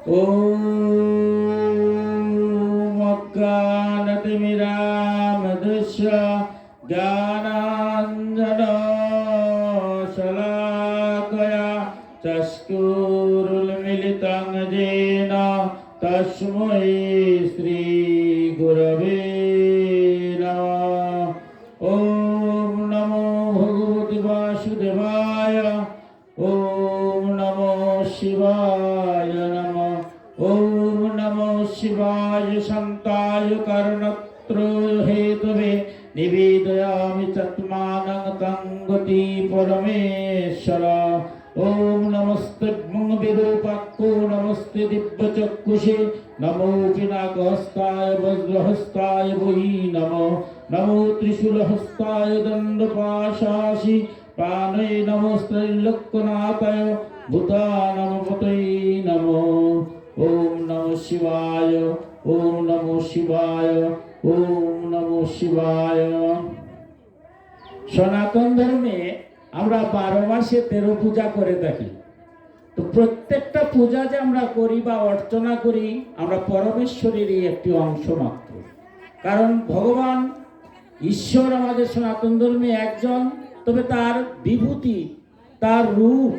ॐ अज्ञानतिमिरामदृश्य ज्ञानाञ्जनशलाकया चक्षुरुन्मिलितं येन तस्मै श्रीगुरवे नमः। ॐ नमो भगवते वासुदेवाय। ॐ नमो शिवाय नमः। ॐ नमो शिवाय शान्ताय कर्णत्रय हेतवे निवेदयामि चत्मानं तं गति परमेश्वर। ॐ नमस्ते विरूपाक्षो नमस्ते दिव्यचक्षुषे नमो पिनाकहस्ताय वज्रहस्ताय वै नमो। नमो त्रिशूलहस्ताय दण्डपाशासि प्राणे नमस्त्रैलोक्यनाथाय भूतानामपतये नमो। ॐ नमः शिवाय। ॐ नमः शिवाय। ॐ नमः शिवाय। সনাতন ধর্মে আমরা 12 মাসে 13 পূজা করে থাকি। তো প্রত্যেকটা পূজা যে আমরা করি বা অর্চনা করি আমরা পরমেশ্বরেরই একটি অংশ মাত্র। কারণ ভগবান ঈশ্বর আমাদের সনাতন ধর্মে একজন, তবে তার বিভূতি, তার রূপ,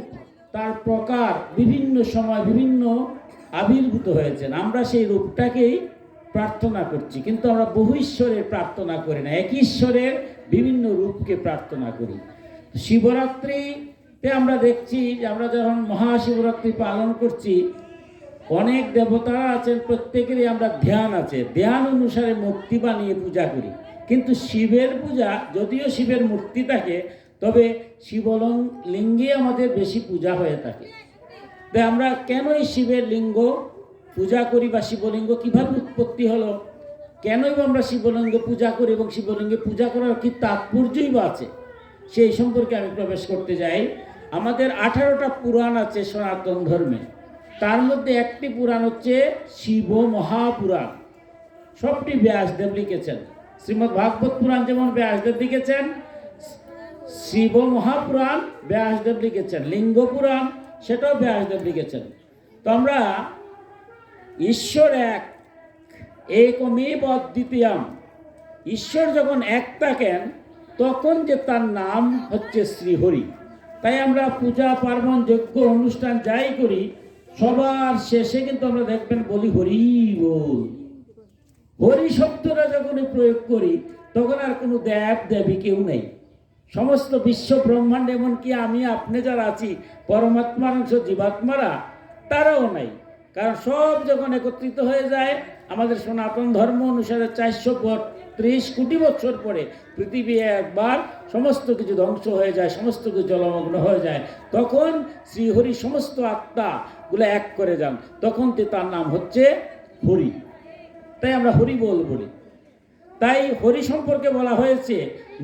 তার প্রকার বিভিন্ন সময় বিভিন্ন আবির্ভূত হয়েছেন। আমরা সেই রূপটাকেই প্রার্থনা করছি, কিন্তু আমরা বহু ঈশ্বরের প্রার্থনা করি না, এক ঈশ্বরের বিভিন্ন রূপকে প্রার্থনা করি। শিবরাত্রিতে আমরা দেখছি যে আমরা যখন মহাশিবরাত্রি পালন করছি অনেক দেবতারা আছেন, প্রত্যেকেরই আমরা ধ্যান আছে, ধ্যান অনুসারে মূর্তি বানিয়ে পূজা করি। কিন্তু শিবের পূজা, যদিও শিবের মূর্তি থাকে, তবে লিঙ্গে আমাদের বেশি পূজা হয়ে থাকে। তাই আমরা কেন এই শিবের লিঙ্গ পূজা করি বা শিবলিঙ্গ কীভাবে উৎপত্তি হলো, কেনই বা আমরা শিবলিঙ্গ পূজা করি এবং শিবলিঙ্গে পূজা করার কি তাৎপর্যই বা আছে, সেই সম্পর্কে আমি প্রবেশ করতে যাই। আমাদের 18টা পুরাণ আছে সনাতন ধর্মে। তার মধ্যে একটি পুরাণ হচ্ছে শিব মহাপুরাণ। সবটি ব্যাসদেব লিখেছেন। শ্রীমদ্ ভাগবত পুরাণ যেমন ব্যাসদেব লিখেছেন, শিব মহাপুরাণ ব্যাসদেব লিখেছেন, লিঙ্গ পুরাণ সেটাও ব্যাসদেব লিখেছেন। তো আমরা ঈশ্বর এক, একমেব অদ্বিতীয়ম, ঈশ্বর যখন এক থাকেন তখন যে তার নাম হচ্ছে শ্রীহরি। তাই আমরা পূজা পার্বণ যজ্ঞ অনুষ্ঠান যাই করি সবার শেষে কিন্তু আমরা দেখবেন বলি হরি বল। হরি শব্দটা যখন প্রয়োগ করি তখন আর কোনো দেব দেবী কেউ নেই। সমস্ত বিশ্ব ব্রহ্মাণ্ড, এমনকি আমি আপনি যারা আছি পরমাত্মার অংশ জীবাত্মারা, তারাও নাই। কারণ সব যখন একত্রিত হয়ে যায়, আমাদের সনাতন ধর্ম অনুসারে 432 কোটি বছর পরে পৃথিবী একবার সমস্ত কিছু ধ্বংস হয়ে যায়, সমস্ত কিছু জলমগ্ন হয়ে যায়, তখন শ্রীহরি সমস্ত আত্মাগুলো এক করে যান, তখন তার নাম হচ্ছে হরি। তাই আমরা হরি বলি। তাই হরি সম্পর্কে বলা হয়েছে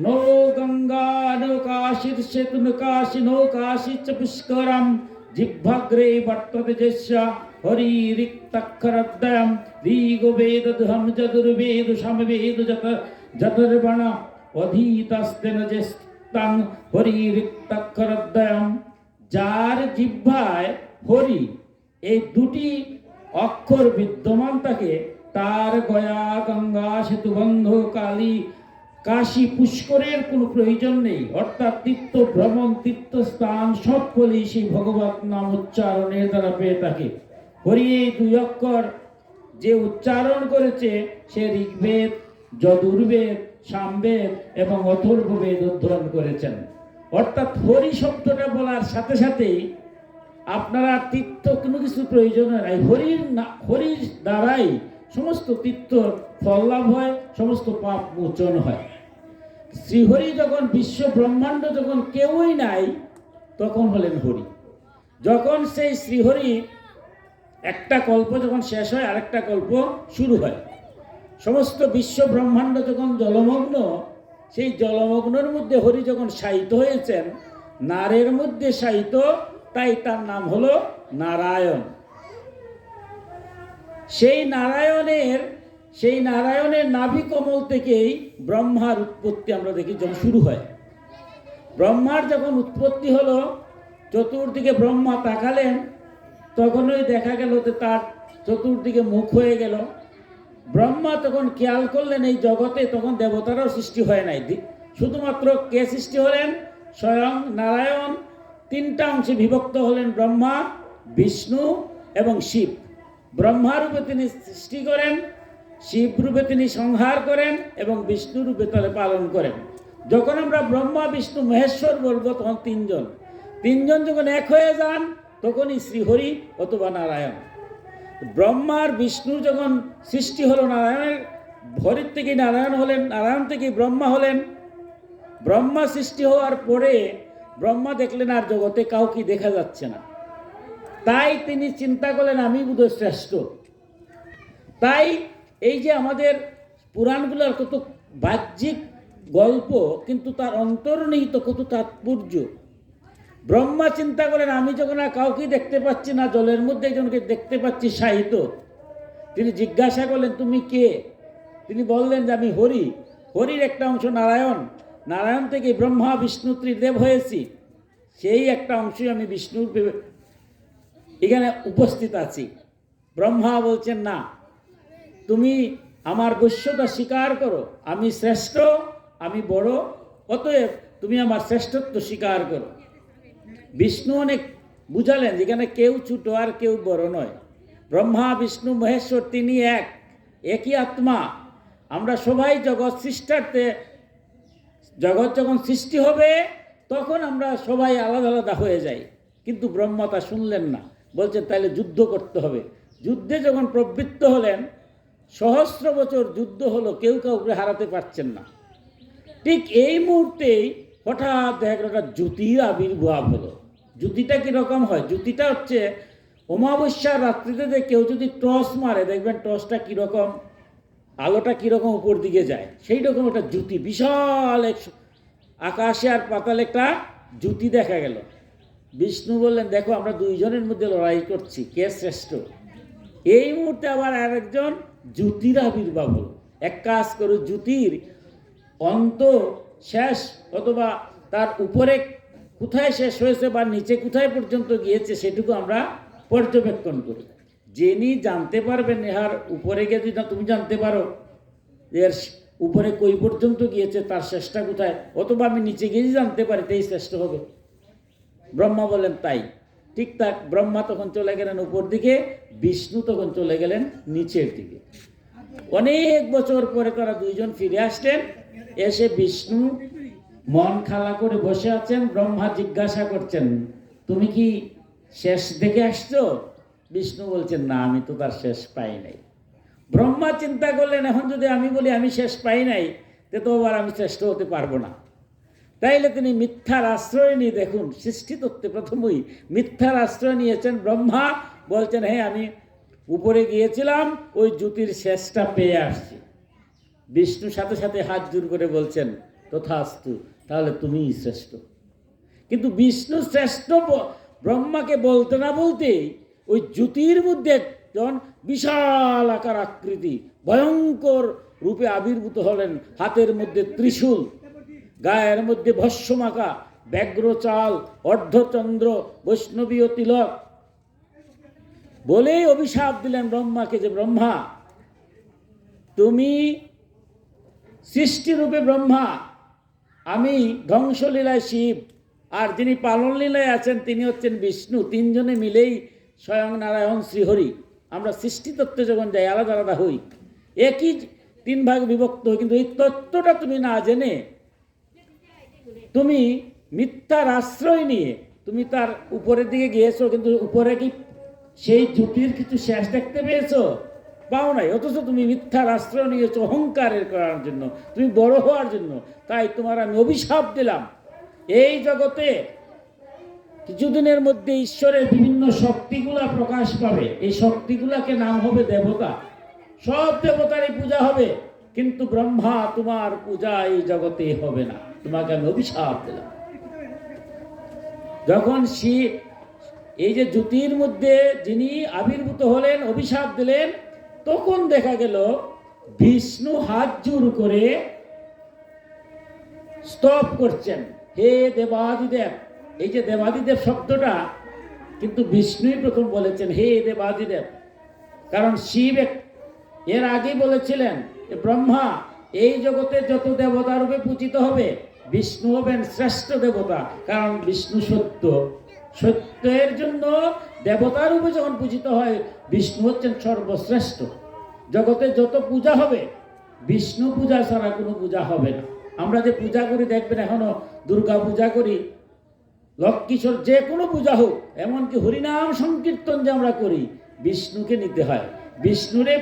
নো গঙ্গা নৌকাশির সেতু নৌকাশি নৌকাশি চ পুষ্করম জিহ্বাগ্রে বর্ততে যস্য হরি রিক্তাক্ষরদ্বয়ম ঋগ্বেদ দুহম যজুর্বেদ সামবেদ যতুর্বণ অধীতস্তেন যেস্তাং হরি রিক্তাক্ষরদ্বয়ম। যার জিহ্বায় হরি এই দুটি অক্ষর বিদ্যমান থাকে তার গয়া গঙ্গা সেতুবন্ধ কালী কাশী পুষ্করের কোনো প্রয়োজন নেই। অর্থাৎ তীর্থ ভ্রমণ তীর্থস্থান সব ফলই সেই ভগবত নাম উচ্চারণের দ্বারা পেয়ে থাকে। হরি এই 2 অক্ষর যে উচ্চারণ করেছে সে ঋগ্বেদ, যজুর্বেদ, সামবেদ এবং অথর্ববেদ অধ্যয়ন করেছেন। অর্থাৎ হরি শব্দটা বলার সাথে সাথেই আপনারা তীর্থ কোনো কিছু প্রয়োজন নাই, হরির দ্বারাই সমস্ত তীর্থ ফল লাভ হয়, সমস্ত পাপ মোচন হয়। শ্রীহরি যখন বিশ্ব ব্রহ্মাণ্ড যখন কেউই নাই তখন হলেন হরি। যখন সেই শ্রীহরি একটা কল্প যখন শেষ হয় আরেকটা কল্প শুরু হয়, সমস্ত বিশ্ব ব্রহ্মাণ্ড যখন জলমগ্ন, সেই জলমগ্নের মধ্যে হরি যখন শায়িত হয়েছেন, নারের মধ্যে শায়িত, তাই তার নাম হলো নারায়ণ। সেই নারায়ণের নাভি কমল থেকেই ব্রহ্মার উৎপত্তি আমরা দেখি যখন শুরু হয়। ব্রহ্মার যখন উৎপত্তি হলো, চতুর্দিকে ব্রহ্মা তাকালেন, তখনই দেখা গেল যে তার চতুর্দিকে মুখ হয়ে গেল। ব্রহ্মা তখন খেয়াল করলেন এই জগতে তখন দেবতারাও সৃষ্টি হয় নাই, শুধুমাত্র কে সৃষ্টি হলেন? স্বয়ং নারায়ণ। তিনটা অংশে বিভক্ত হলেন, ব্রহ্মা, বিষ্ণু এবং শিব। ব্রহ্মা রূপে তিনি সৃষ্টি করেন, শিব রূপে তিনি সংহার করেন এবং বিষ্ণু রূপে তারা পালন করেন। যখন আমরা ব্রহ্মা বিষ্ণু মহেশ্বর বলবো তখন তিনজন, তিনজন যখন এক হয়ে যান তখনই শ্রীহরি অথবা নারায়ণ। ব্রহ্মার বিষ্ণুর যখন সৃষ্টি হলো, নারায়ণের হরির থেকে নারায়ণ হলেন, নারায়ণ থেকে ব্রহ্মা হলেন। ব্রহ্মা সৃষ্টি হওয়ার পরে ব্রহ্মা দেখলেন আর জগতে কাউকে দেখা যাচ্ছে না, তাই তিনি চিন্তা করলেন আমি বোধহয় শ্রেষ্ঠ। তাই এই যে আমাদের পুরাণগুলোর কত বাহ্যিক গল্প, কিন্তু তার অন্তর্নিহিত কত তাৎপর্য। ব্রহ্মা চিন্তা করেন আমি যখন আর কাউকে দেখতে পাচ্ছি না, জলের মধ্যে একজনকে দেখতে পাচ্ছি সাহিত্য। তিনি জিজ্ঞাসা করলেন তুমি কে? তিনি বললেন যে আমি হরি। হরির একটা অংশ নারায়ণ, নারায়ণ থেকে ব্রহ্মা বিষ্ণু ত্রিদেব হয়েছি, সেই একটা অংশই আমি বিষ্ণুর এখানে উপস্থিত আছি। ব্রহ্মা বলছেন না, তুমি আমার বৈশ্যতা স্বীকার করো, আমি শ্রেষ্ঠ, আমি বড়, অতএব তুমি আমার শ্রেষ্ঠত্ব স্বীকার করো। বিষ্ণু অনেক বুঝালেন যেখানে কেউ ছোট আর কেউ বড় নয়। ব্রহ্মা বিষ্ণু মহেশ্বর তিনি একই আত্মা। আমরা সবাই জগৎ সৃষ্টার্থে, জগৎ যখন সৃষ্টি হবে তখন আমরা সবাই আলাদা আলাদা হয়ে যাই, কিন্তু ব্রহ্মা তা শুনলেন না, বলছেন তাহলে যুদ্ধ করতে হবে। যুদ্ধে যখন প্রবৃত্ত হলেন, সহস্র বছর যুদ্ধ হলো, কেউ কাউকে হারাতে পারছেন না। ঠিক এই মুহূর্তেই হঠাৎ দেখা গেল একটা জ্যোতির আবির্ভাব হলো। জ্যোতিটা কীরকম হয়? জ্যোতিটা হচ্ছে অমাবস্যার রাত্রিতে যে কেউ যদি টর্চ মারে, দেখবেন টর্চটা কীরকম, আলোটা কীরকম উপর দিকে যায়, সেই রকম একটা জ্যোতি, বিশাল এক আকাশে আর পাতালে একটা জ্যোতি দেখা গেল। বিষ্ণু বললেন দেখো আমরা দুইজনের মধ্যে লড়াই করছি, কে শ্রেষ্ঠ। এই মুহূর্তে আবার আরেকজন জ্যোতির আবির্ভাব হল। এক কাজ করো, জ্যোতির অন্ত শেষ অথবা তার উপরে কোথায় শেষ হয়েছে বা নিচে কোথায় পর্যন্ত গিয়েছে সেটুকু আমরা পর্যবেক্ষণ করি। যিনি জানতে পারবেন ইহার উপরে গিয়ে যদি তুমি জানতে পারো এর উপরে কই পর্যন্ত গিয়েছে, তার শেষটা কোথায়, অথবা আমি নিচে গিয়ে জানতে পারি তাই শ্রেষ্ঠ হবে। ব্রহ্মা বলেন তাই। ঠিকঠাক ব্রহ্মা তখন চলে গেলেন উপর দিকে, বিষ্ণু তখন চলে গেলেন নিচের দিকে। অনেক বছর পরে তারা দুইজন ফিরে আসলেন। এসে বিষ্ণু মন খালা করে বসে আছেন। ব্রহ্মা জিজ্ঞাসা করছেন তুমি কি শেষ দেখে আসছো? বিষ্ণু বলছেন না, আমি তো তার শেষ পাই নাই। ব্রহ্মা চিন্তা করলেন এখন যদি আমি বলি আমি শেষ পাই নাই, তো আবার আমি শ্রেষ্ঠ হতে পারবো না। তাইলে তিনি মিথ্যার আশ্রয় নিয়ে, দেখুন সৃষ্টিতত্ত্বে প্রথমেই মিথ্যার আশ্রয় নিয়েছেন। ব্রহ্মা বলছেন হ্যাঁ আমি উপরে গিয়েছিলাম, ওই জ্যোতির শেষটা পেয়ে আসছি। বিষ্ণু সাথে সাথে হাত জোর করে বলছেন তথাস্তু, তাহলে তুমিই শ্রেষ্ঠ। কিন্তু বিষ্ণু শ্রেষ্ঠ ব্রহ্মাকে বলতে না বলতেই ওই জ্যোতির মধ্যে যখন বিশাল আকার আকৃতি ভয়ঙ্কর রূপে আবির্ভূত হলেন, হাতের মধ্যে ত্রিশূল, গায়ের মধ্যে ভস্মমাখা ব্যাঘ্র চাল, অর্ধচন্দ্র, বৈষ্ণবীয় তিলক, বলেই অভিশাপ দিলেন ব্রহ্মাকে যে ব্রহ্মা তুমি সৃষ্টিরূপে ব্রহ্মা, আমি ধ্বংসলীলায় শিব, আর যিনি পালনলীলায় আছেন তিনি হচ্ছেন বিষ্ণু। তিনজনে মিলেই স্বয়ং নারায়ণ শ্রীহরি। আমরা সৃষ্টিতত্ত্বে যখন যাই আলাদা আলাদা হই, একই তিন ভাগ বিভক্ত হই, কিন্তু এই তত্ত্বটা তুমি না জেনে তুমি মিথ্যার আশ্রয় নিয়ে তুমি তার উপরের দিকে গিয়েছো, কিন্তু উপরে কি সেই জ্যোতির কিছু শেষ দেখতে পেয়েছো? পাও নাই। অথচ তুমি মিথ্যার আশ্রয় নিয়েছো অহংকারের করার জন্য, তুমি বড় হওয়ার জন্য। তাই তোমার আমি অভিশাপ দিলাম, এই জগতে কিছুদিনের মধ্যে ঈশ্বরের বিভিন্ন শক্তিগুলা প্রকাশ পাবে। এই শক্তিগুলাকে নাম হবে দেবতা, সব দেবতারই পূজা হবে, কিন্তু ব্রহ্মা তোমার পূজা এই জগতে হবে না, তোমাকে আমি অভিশাপ দিলাম। যখন শিব এই যে জ্যোতির মধ্যে যিনি আবির্ভূত হলেন, অভিশাপ দিলেন, তখন দেখা গেল বিষ্ণু হাত জোর করে স্তব করছেন, হে দেবাদিদেব। এই যে দেবাদিদেব শব্দটা কিন্তু বিষ্ণুই প্রথম বলেছেন হে দেবাদিদেব। কারণ শিব এর আগেই বলেছিলেন যে ব্রহ্মা এই জগতে যত দেবতা রূপে পূজিত হবে, বিষ্ণু হবেন শ্রেষ্ঠ দেবতা। কারণ বিষ্ণু সত্য, সত্যের জন্য দেবতা রূপে যখন পূজিত হয়, বিষ্ণু হচ্ছেন সর্বশ্রেষ্ঠ। জগতে যত পূজা হবে, বিষ্ণু পূজা ছাড়া কোনো পূজা হবে না। আমরা যে পূজা করি দেখবেন, এখনো দুর্গা পূজা করি, লক্ষ্মীশ্বর, যে কোনো পূজা হোক, এমনকি হরিনাম সংকীর্তন যে আমরা করি, বিষ্ণুকে নিতে হয়। বিষ্ণুরে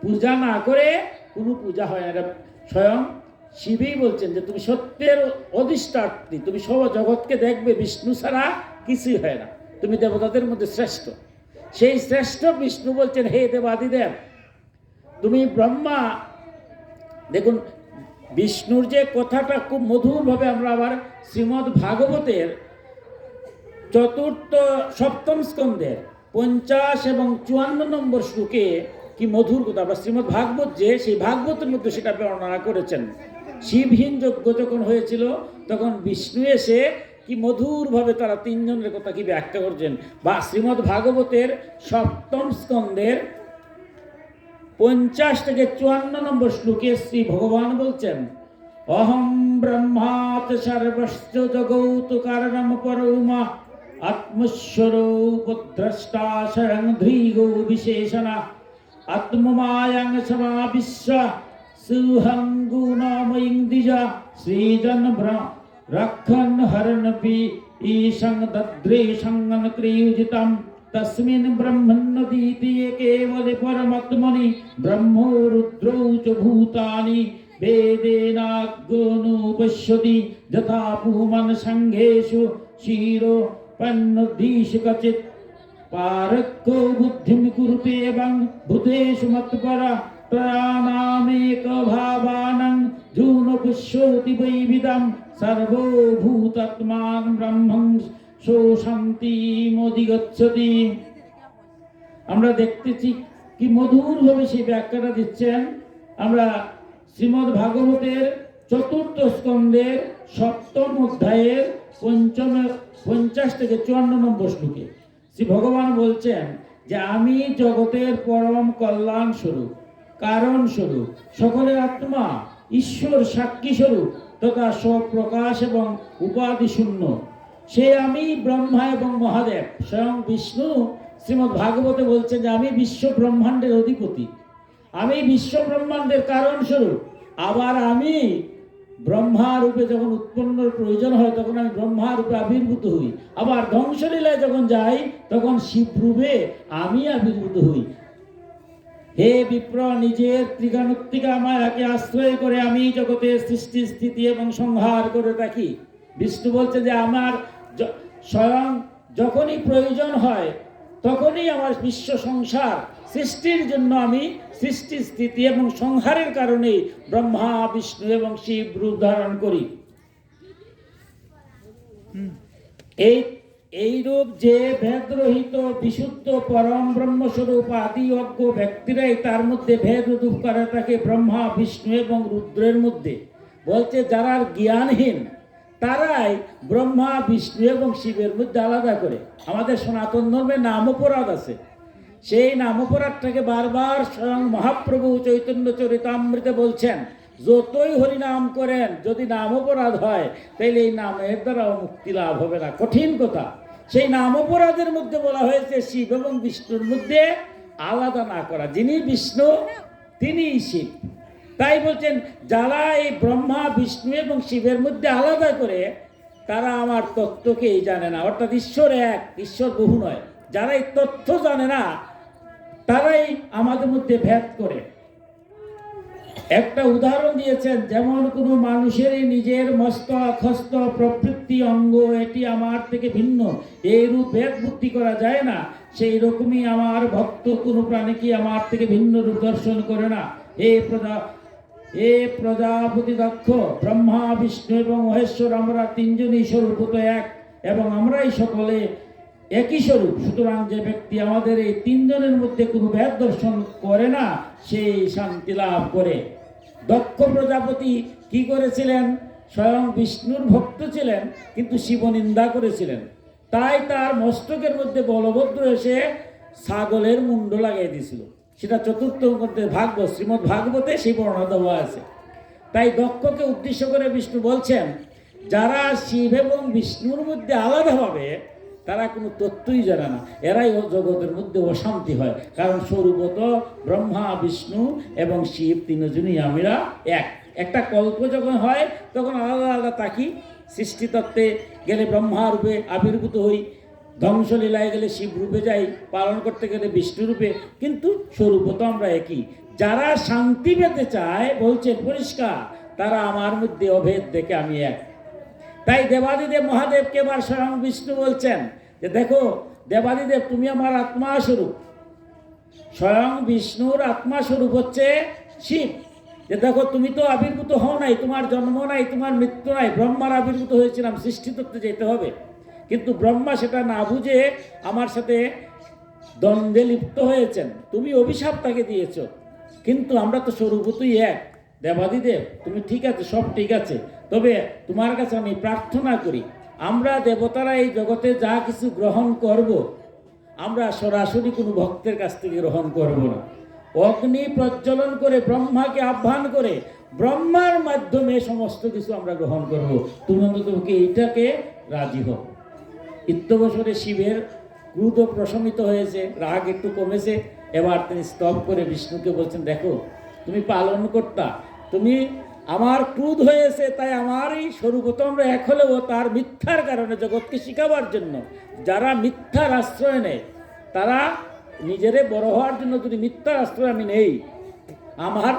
পূজা না করে কোনো পূজা হয় না। এটা স্বয়ং শিবই বলছেন যে তুমি সত্যের অধিষ্ঠাত্রী, তুমি সব জগৎকে দেখবে, বিষ্ণু ছাড়া কিছুই হয় না, তুমি দেবতাদের মধ্যে শ্রেষ্ঠ। সেই শ্রেষ্ঠ বিষ্ণু বলছেন হে দেবাদিদেব, তুমি ব্রহ্মা। দেখুন বিষ্ণুর যে কথাটা খুব মধুরভাবে আমরা আবার শ্রীমদ্ ভাগবতের সপ্তম স্কন্ধের 50 এবং 54 নম্বর শ্লোকে কি মধুর কথা। আমরা শ্রীমদ্ ভাগবত যে সেই ভাগবতের মধ্যে সেটা বর্ণনা করেছেন। শিবহীন যজ্ঞ যখন হয়েছিল, তখন বিষ্ণু এসে কি মধুরভাবে তারা তিনজনের কথা কি ব্যাখ্যা করছেন। বা শ্রীমদ্ ভাগবতের সপ্তম স্কন্ধের 50 থেকে 54 নম্বর শ্লোকে শ্রী ভগবান বলছেন অহম ব্রহ্মাত সর্বস্য জগৌত কারণম পরমা আত্মস্বরূপদ্রষ্টা স্বয়ং ধৃগো বিশেষণা আত্মমায়ং সমাবিশ্ব সুহং গুণময়ীং দ্বিজা শ্রীজন রক্ষণ হরণপি ঈশং দদ্রে সঙ্গন ক্রিయుজিতম তস্মিन् ব্রহ্মণ্যদীতিয়ে কেবলে পরমাত্মনি ব্রহ্মো রুদ্রৌ চ ভূতানি বেদেনাগ্নোপশ্যতি যথা পুমান সঙ্ঘেষু শিরো পন্নদীশ কচিত পারক্কো বুদ্ধিম কুরুতে এবং ভূতেষু মৎপরা ত্রয়ানামেক ভাবানং জূনপুষ্যতি বৈবিদম সর্বভূতাত্মান ব্রহ্মং শান্তি মধিগচ্ছতি। আমরা দেখতেছি কি মধুরভাবে সেই ব্যাখ্যাটা দিচ্ছেন। আমরা শ্রীমদ্ ভাগবতের 4th স্কন্ধের 7ম অধ্যায়ের 50 থেকে 54 নম্বর শ্লোকে শ্রী ভগবান বলছেন যে আমি জগতের পরম কল্যাণ স্বরূপ, কারণ স্বরূপ, সকলের আত্মা, ঈশ্বর সাক্ষী স্বরূপ তথা স্বপ্রকাশ এবং উপাধি শূন্য। সে আমি ব্রহ্মা এবং মহাদেব। স্বয়ং বিষ্ণু শ্রীমদ্ ভাগবতে বলছেন যে আমি বিশ্ব ব্রহ্মাণ্ডের অধিপতি, আমি বিশ্ব ব্রহ্মাণ্ডের কারণ স্বরূপ। আবার আমি ব্রহ্মা রূপে যখন উৎপন্নর প্রয়োজন হয়, তখন আমি ব্রহ্মা রূপে আবির্ভূত হই। আবার ধ্বংসলীলায় যখন যাই, তখন শিব রূপে আমি আবির্ভূত হই। হে বিপ্র, নিজের ত্রিকানুত্তিকা মায়াকে আশ্রয় করে আমি জগতের সৃষ্টি, স্থিতি এবং সংহার করে থাকি। বিষ্ণু বলছে যে আমার স্বয়ং যখনই প্রয়োজন হয়, তখনই আমার বিশ্ব সংসার সৃষ্টির জন্য আমি সৃষ্টি, স্থিতি এবং সংহারের কারণে ব্রহ্মা, বিষ্ণু এবং শিব রূপ ধারণ করি। এই রূপ যে ভেদরহিত বিশুদ্ধ পরম ব্রহ্মস্বরূপ আদি অজ্ঞ ব্যক্তিরাই তার মধ্যে ভেদ রূপ করে থাকে ব্রহ্মা, বিষ্ণু এবং রুদ্রের মধ্যে। বলছে যারা জ্ঞানহীন তারাই ব্রহ্মা, বিষ্ণু এবং শিবের মধ্যে আলাদা করে। আমাদের সনাতন ধর্মে নাম অপরাধ আছে, সেই নাম অপরাধটাকে বারবার স্বয়ং মহাপ্রভু চৈতন্য চরিতামৃতে বলছেন যতই হরিনাম করেন, যদি নাম অপরাধ হয় তাহলে এই নামের দ্বারাও মুক্তি লাভ হবে না। কঠিন কথা। সেই নাম অপরাধের মধ্যে বলা হয়েছে শিব এবং বিষ্ণুর মধ্যে আলাদা না করা। যিনি বিষ্ণু তিনিই শিব। তাই বলছেন যারা এই ব্রহ্মা, বিষ্ণু এবং শিবের মধ্যে আলাদা করে, তারা আমার তত্ত্বকেই জানে না। অর্থাৎ ঈশ্বর এক, ঈশ্বর বহু নয়। যারা এই তথ্য জানে না, তারাই আমাদের মধ্যে ভেদ করে। একটা উদাহরণ দিয়েছেন, যেমন কোনো মানুষেরই নিজের মস্তক, হস্ত, প্রবৃত্তি, অঙ্গ এটি আমার থেকে ভিন্ন, এই রূপ ভেদ বুদ্ধি করা যায় না। সেই রকমই আমার ভক্ত কোনো প্রাণীকে আমার থেকে ভিন্ন রূপ দর্শন করে না। হে প্রজাপতি দক্ষ, ব্রহ্মা, বিষ্ণু এবং মহেশ্বর আমরা তিনজনই স্বরূপত এক, এবং আমরাই সকলে একই স্বরূপ। সুতরাং যে ব্যক্তি আমাদের এই তিনজনের মধ্যে কোনো ভেদ দর্শন করে না, সেই শান্তি লাভ করে। দক্ষ প্রজাপতি কি করেছিলেন? স্বয়ং বিষ্ণুর ভক্ত ছিলেন, কিন্তু শিব নিন্দা করেছিলেন। তাই তার মস্তকের মধ্যে বলভদ্র এসে ছাগলের মুন্ড লাগাই দিয়েছিল। সেটা চতুর্থ গ্রন্থে ভাগবত, শ্রীমদ্ ভাগবতে সেই বর্ণনা দেওয়া আছে। তাই দক্ষকে উদ্দেশ্য করে বিষ্ণু বলছেন, যারা শিব এবং বিষ্ণুর মধ্যে আলাদা হবে তারা কোনো তত্ত্বই জানে না, এরাই জগতের মধ্যে অশান্তি হয়। কারণ স্বরূপত ব্রহ্মা, বিষ্ণু এবং শিব তিনজনই আমরা এক। একটা কল্প যখন হয় তখন আলাদা আলাদা থাকি। সৃষ্টিতত্ত্বে গেলে ব্রহ্মা রূপে আবির্ভূত হই, ধ্বংসলীলায় গেলে শিব রূপে যাই, পালন করতে গেলে বিষ্ণু রূপে, কিন্তু স্বরূপত আমরা একই। যারা শান্তি পেতে চায় বলছেন পরিষ্কার, তারা আমার মধ্যে অভেদ দেখে আমি এক। তাই দেবাদিদেব মহাদেবকে এবার স্বয়ং বিষ্ণু বলছেন যে দেখো দেবাদিদেব, তুমি আমার আত্মা স্বরূপ। স্বয়ং বিষ্ণুর আত্মা স্বরূপ হচ্ছে শিব। যে দেখো তুমি তো আবির্ভূত হও নাই, তোমার জন্ম নাই, তোমার মৃত্যু নাই। ব্রহ্মার আবির্ভূত হয়েছিলাম, সৃষ্টিতত্ত্বে যেতে হবে, কিন্তু ব্রহ্মা সেটা না বুঝে আমার সাথে দ্বন্দ্বে লিপ্ত হয়েছেন। তুমি অভিশাপ তাকে দিয়েছ, কিন্তু আমরা তো স্বরূপতই এক। দেবাদিদেব তুমি ঠিক আছে, সব ঠিক আছে, তবে তোমার কাছে আমি প্রার্থনা করি, আমরা দেবতারা এই জগতে যা কিছু গ্রহণ করব, আমরা সরাসরি কোনো ভক্তের কাছ থেকে গ্রহণ করব না। অগ্নি প্রজ্বলন করে ব্রহ্মাকে আহ্বান করে ব্রহ্মার মাধ্যমে সমস্ত কিছু আমরা গ্রহণ করব। তুমি অন্তত এইটাকে রাজি হও। ইত্যবসরে শিবের ক্রোধ প্রশমিত হয়েছে, রাগ একটু কমেছে। এবার তিনি স্তব করে বিষ্ণুকে বলছেন, দেখো তুমি পালন কর্তা, তুমি আমার ক্রোধ হয়েছে, তাই আমার এই স্বরূপত আমরা এক হলেও তার মিথ্যার কারণে জগৎকে শিখাবার জন্য যারা মিথ্যার আশ্রয় নেয়, তারা নিজেরে বড় হওয়ার জন্য যদি মিথ্যার আশ্রয় আমি নেই, আমার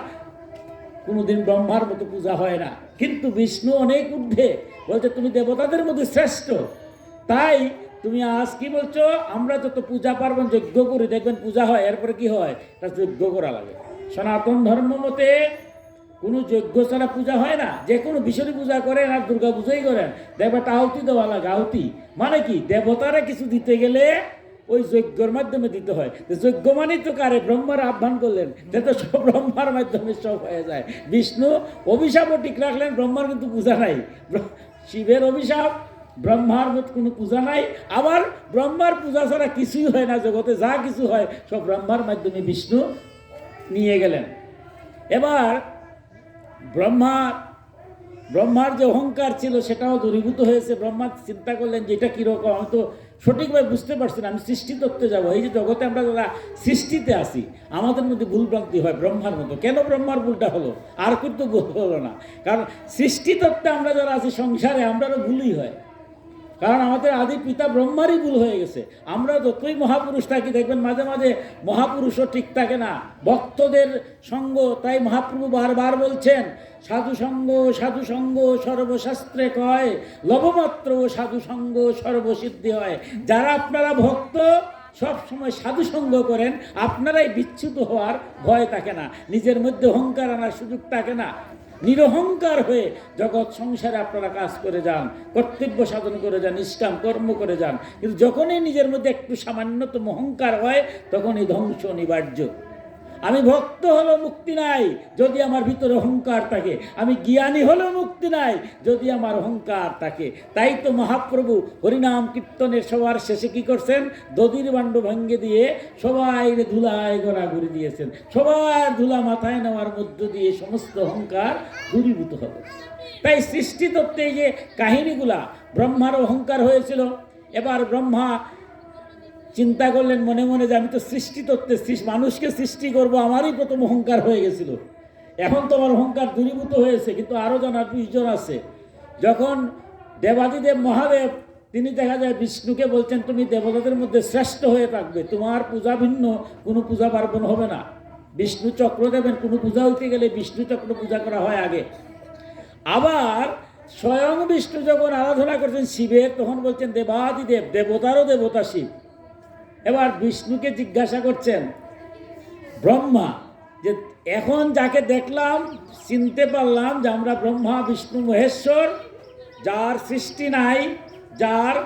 কোনোদিন ব্রহ্মার মতো পূজা হয় না। কিন্তু বিষ্ণু অনেক ঊর্ধ্বে, বলছে তুমি দেবতাদের মধ্যে শ্রেষ্ঠ। তাই তুমি আজ কি বলছো, আমরা যত পূজা পার্বণ যজ্ঞ করি, দেখবেন পূজা হয়, এরপরে কি হয়, তা যজ্ঞ করা লাগে। সনাতন ধর্ম মতে কোনো যজ্ঞ ছাড়া পূজা হয় না। যে কোনো বিষয় পূজা করেন আর দুর্গা পূজাই করেন, দেখবেন আহুতি দেওয়া লাগে। আহুতি মানে কি, দেবতারা কিছু দিতে গেলে ওই যজ্ঞের মাধ্যমে দিতে হয়। যজ্ঞ মানে তো কারে, ব্রহ্মার আহ্বান করলেন, তো সব ব্রহ্মার মাধ্যমে সব হয়ে যায়। বিষ্ণু অভিশাপও ঠিক রাখলেন, ব্রহ্মার কিন্তু পূজা নাই। শিবের অভিশাপ, ব্রহ্মার মত কোনো পূজা নাই। আবার ব্রহ্মার পূজা ছাড়া কিছুই হয় না জগতে, যা কিছু হয় সব ব্রহ্মার মাধ্যমে বিষ্ণু নিয়ে গেলেন। এবার ব্রহ্মার যে অহংকার ছিল সেটাও দূরীভূত হয়েছে। ব্রহ্মা চিন্তা করলেন যে এটা কীরকম, আমি তো সঠিকভাবে বুঝতে পারছি না, আমি সৃষ্টিতত্ত্বে যাবো। এই যে জগতে আমরা যারা সৃষ্টিতে আসি, আমাদের মধ্যে ভুলভ্রান্তি হয় ব্রহ্মার মতো। কেন ব্রহ্মার ভুলটা হলো, আর কিন্তু ভুল হলো না, কারণ সৃষ্টিতত্ত্বে আমরা যারা আছি সংসারে, আমরাও ভুলই হয়। কারণ আমাদের আদি পিতা ব্রহ্মারই ভুল হয়ে গেছে। আমরা যতই মহাপুরুষ থাকি, দেখবেন মাঝে মাঝে মহাপুরুষও ঠিক থাকে না, ভক্তদের সঙ্গ। তাই মহাপ্রভু বারবার বলছেন, সাধু সঙ্গ সর্বশাস্ত্রে কয়, লবমাত্র সাধু সঙ্গ সর্বসিদ্ধি হয়। যারা আপনারা ভক্ত সব সময় সাধু সঙ্গ করেন, আপনারাই বিচ্যুত হওয়ার ভয় থাকে না, নিজের মধ্যে অহংকার আনার সুযোগ থাকে না। নিরহংকার হয়ে জগৎ সংসারে আপনারা কাজ করে যান, কর্তব্য সাধন করে যান, নিষ্কাম কর্ম করে যান। কিন্তু যখনই নিজের মধ্যে একটু সামান্যতম অহংকার হয়, তখনই ধ্বংস অনিবার্য। আমি ভক্ত হলেও মুক্তি নাই যদি আমার ভিতরে অহংকার থাকে, আমি জ্ঞানী হলেও মুক্তি নাই যদি আমার অহংকার থাকে। তাই তো মহাপ্রভু হরিনাম কীর্তনের সবার শেষে কি করছেন, দধির বাণ্ড ভেঙে দিয়ে সবাই ধুলায় গড়াগড়ি দিয়েছেন। সবার ধুলা মাথায় নেওয়ার মধ্য দিয়ে সমস্ত অহংকার দূরীভূত হবে। তাই সৃষ্টিতত্ত্বে যে কাহিনীগুলা, ব্রহ্মার অহংকার হয়েছিল। এবার ব্রহ্মা চিন্তা করলেন মনে মনে যে আমি তো সৃষ্টিতত্ত্বে মানুষকে সৃষ্টি করব, আমারই প্রথম অহংকার হয়ে গেছিল, এখন তো আমার অহংকার দূরীভূত হয়েছে, কিন্তু আরও জন 20 জন আছে। যখন দেবাদিদেব মহাদেব তিনি দেখা যায় বিষ্ণুকে বলছেন, তুমি দেবতাদের মধ্যে শ্রেষ্ঠ হয়ে থাকবে, তোমার পূজা ভিন্ন কোনো পূজা পার্বণ হবে না। বিষ্ণু চক্র দেবেন, কোনো পূজা হইতে গেলে বিষ্ণু চক্র পূজা করা হয় আগে। আবার স্বয়ং বিষ্ণু যখন আরাধনা করছেন শিবের, তখন বলছেন দেবাদিদেব, দেবতারও দেবতা শিব। এবার বিষ্ণুকে জিজ্ঞাসা করছেন ব্রহ্মা, যে এখন যাকে দেখলাম চিনতে পারলাম যে আমরা ব্রহ্মা বিষ্ণু মহেশ্বর, যার সৃষ্টি নাই, যার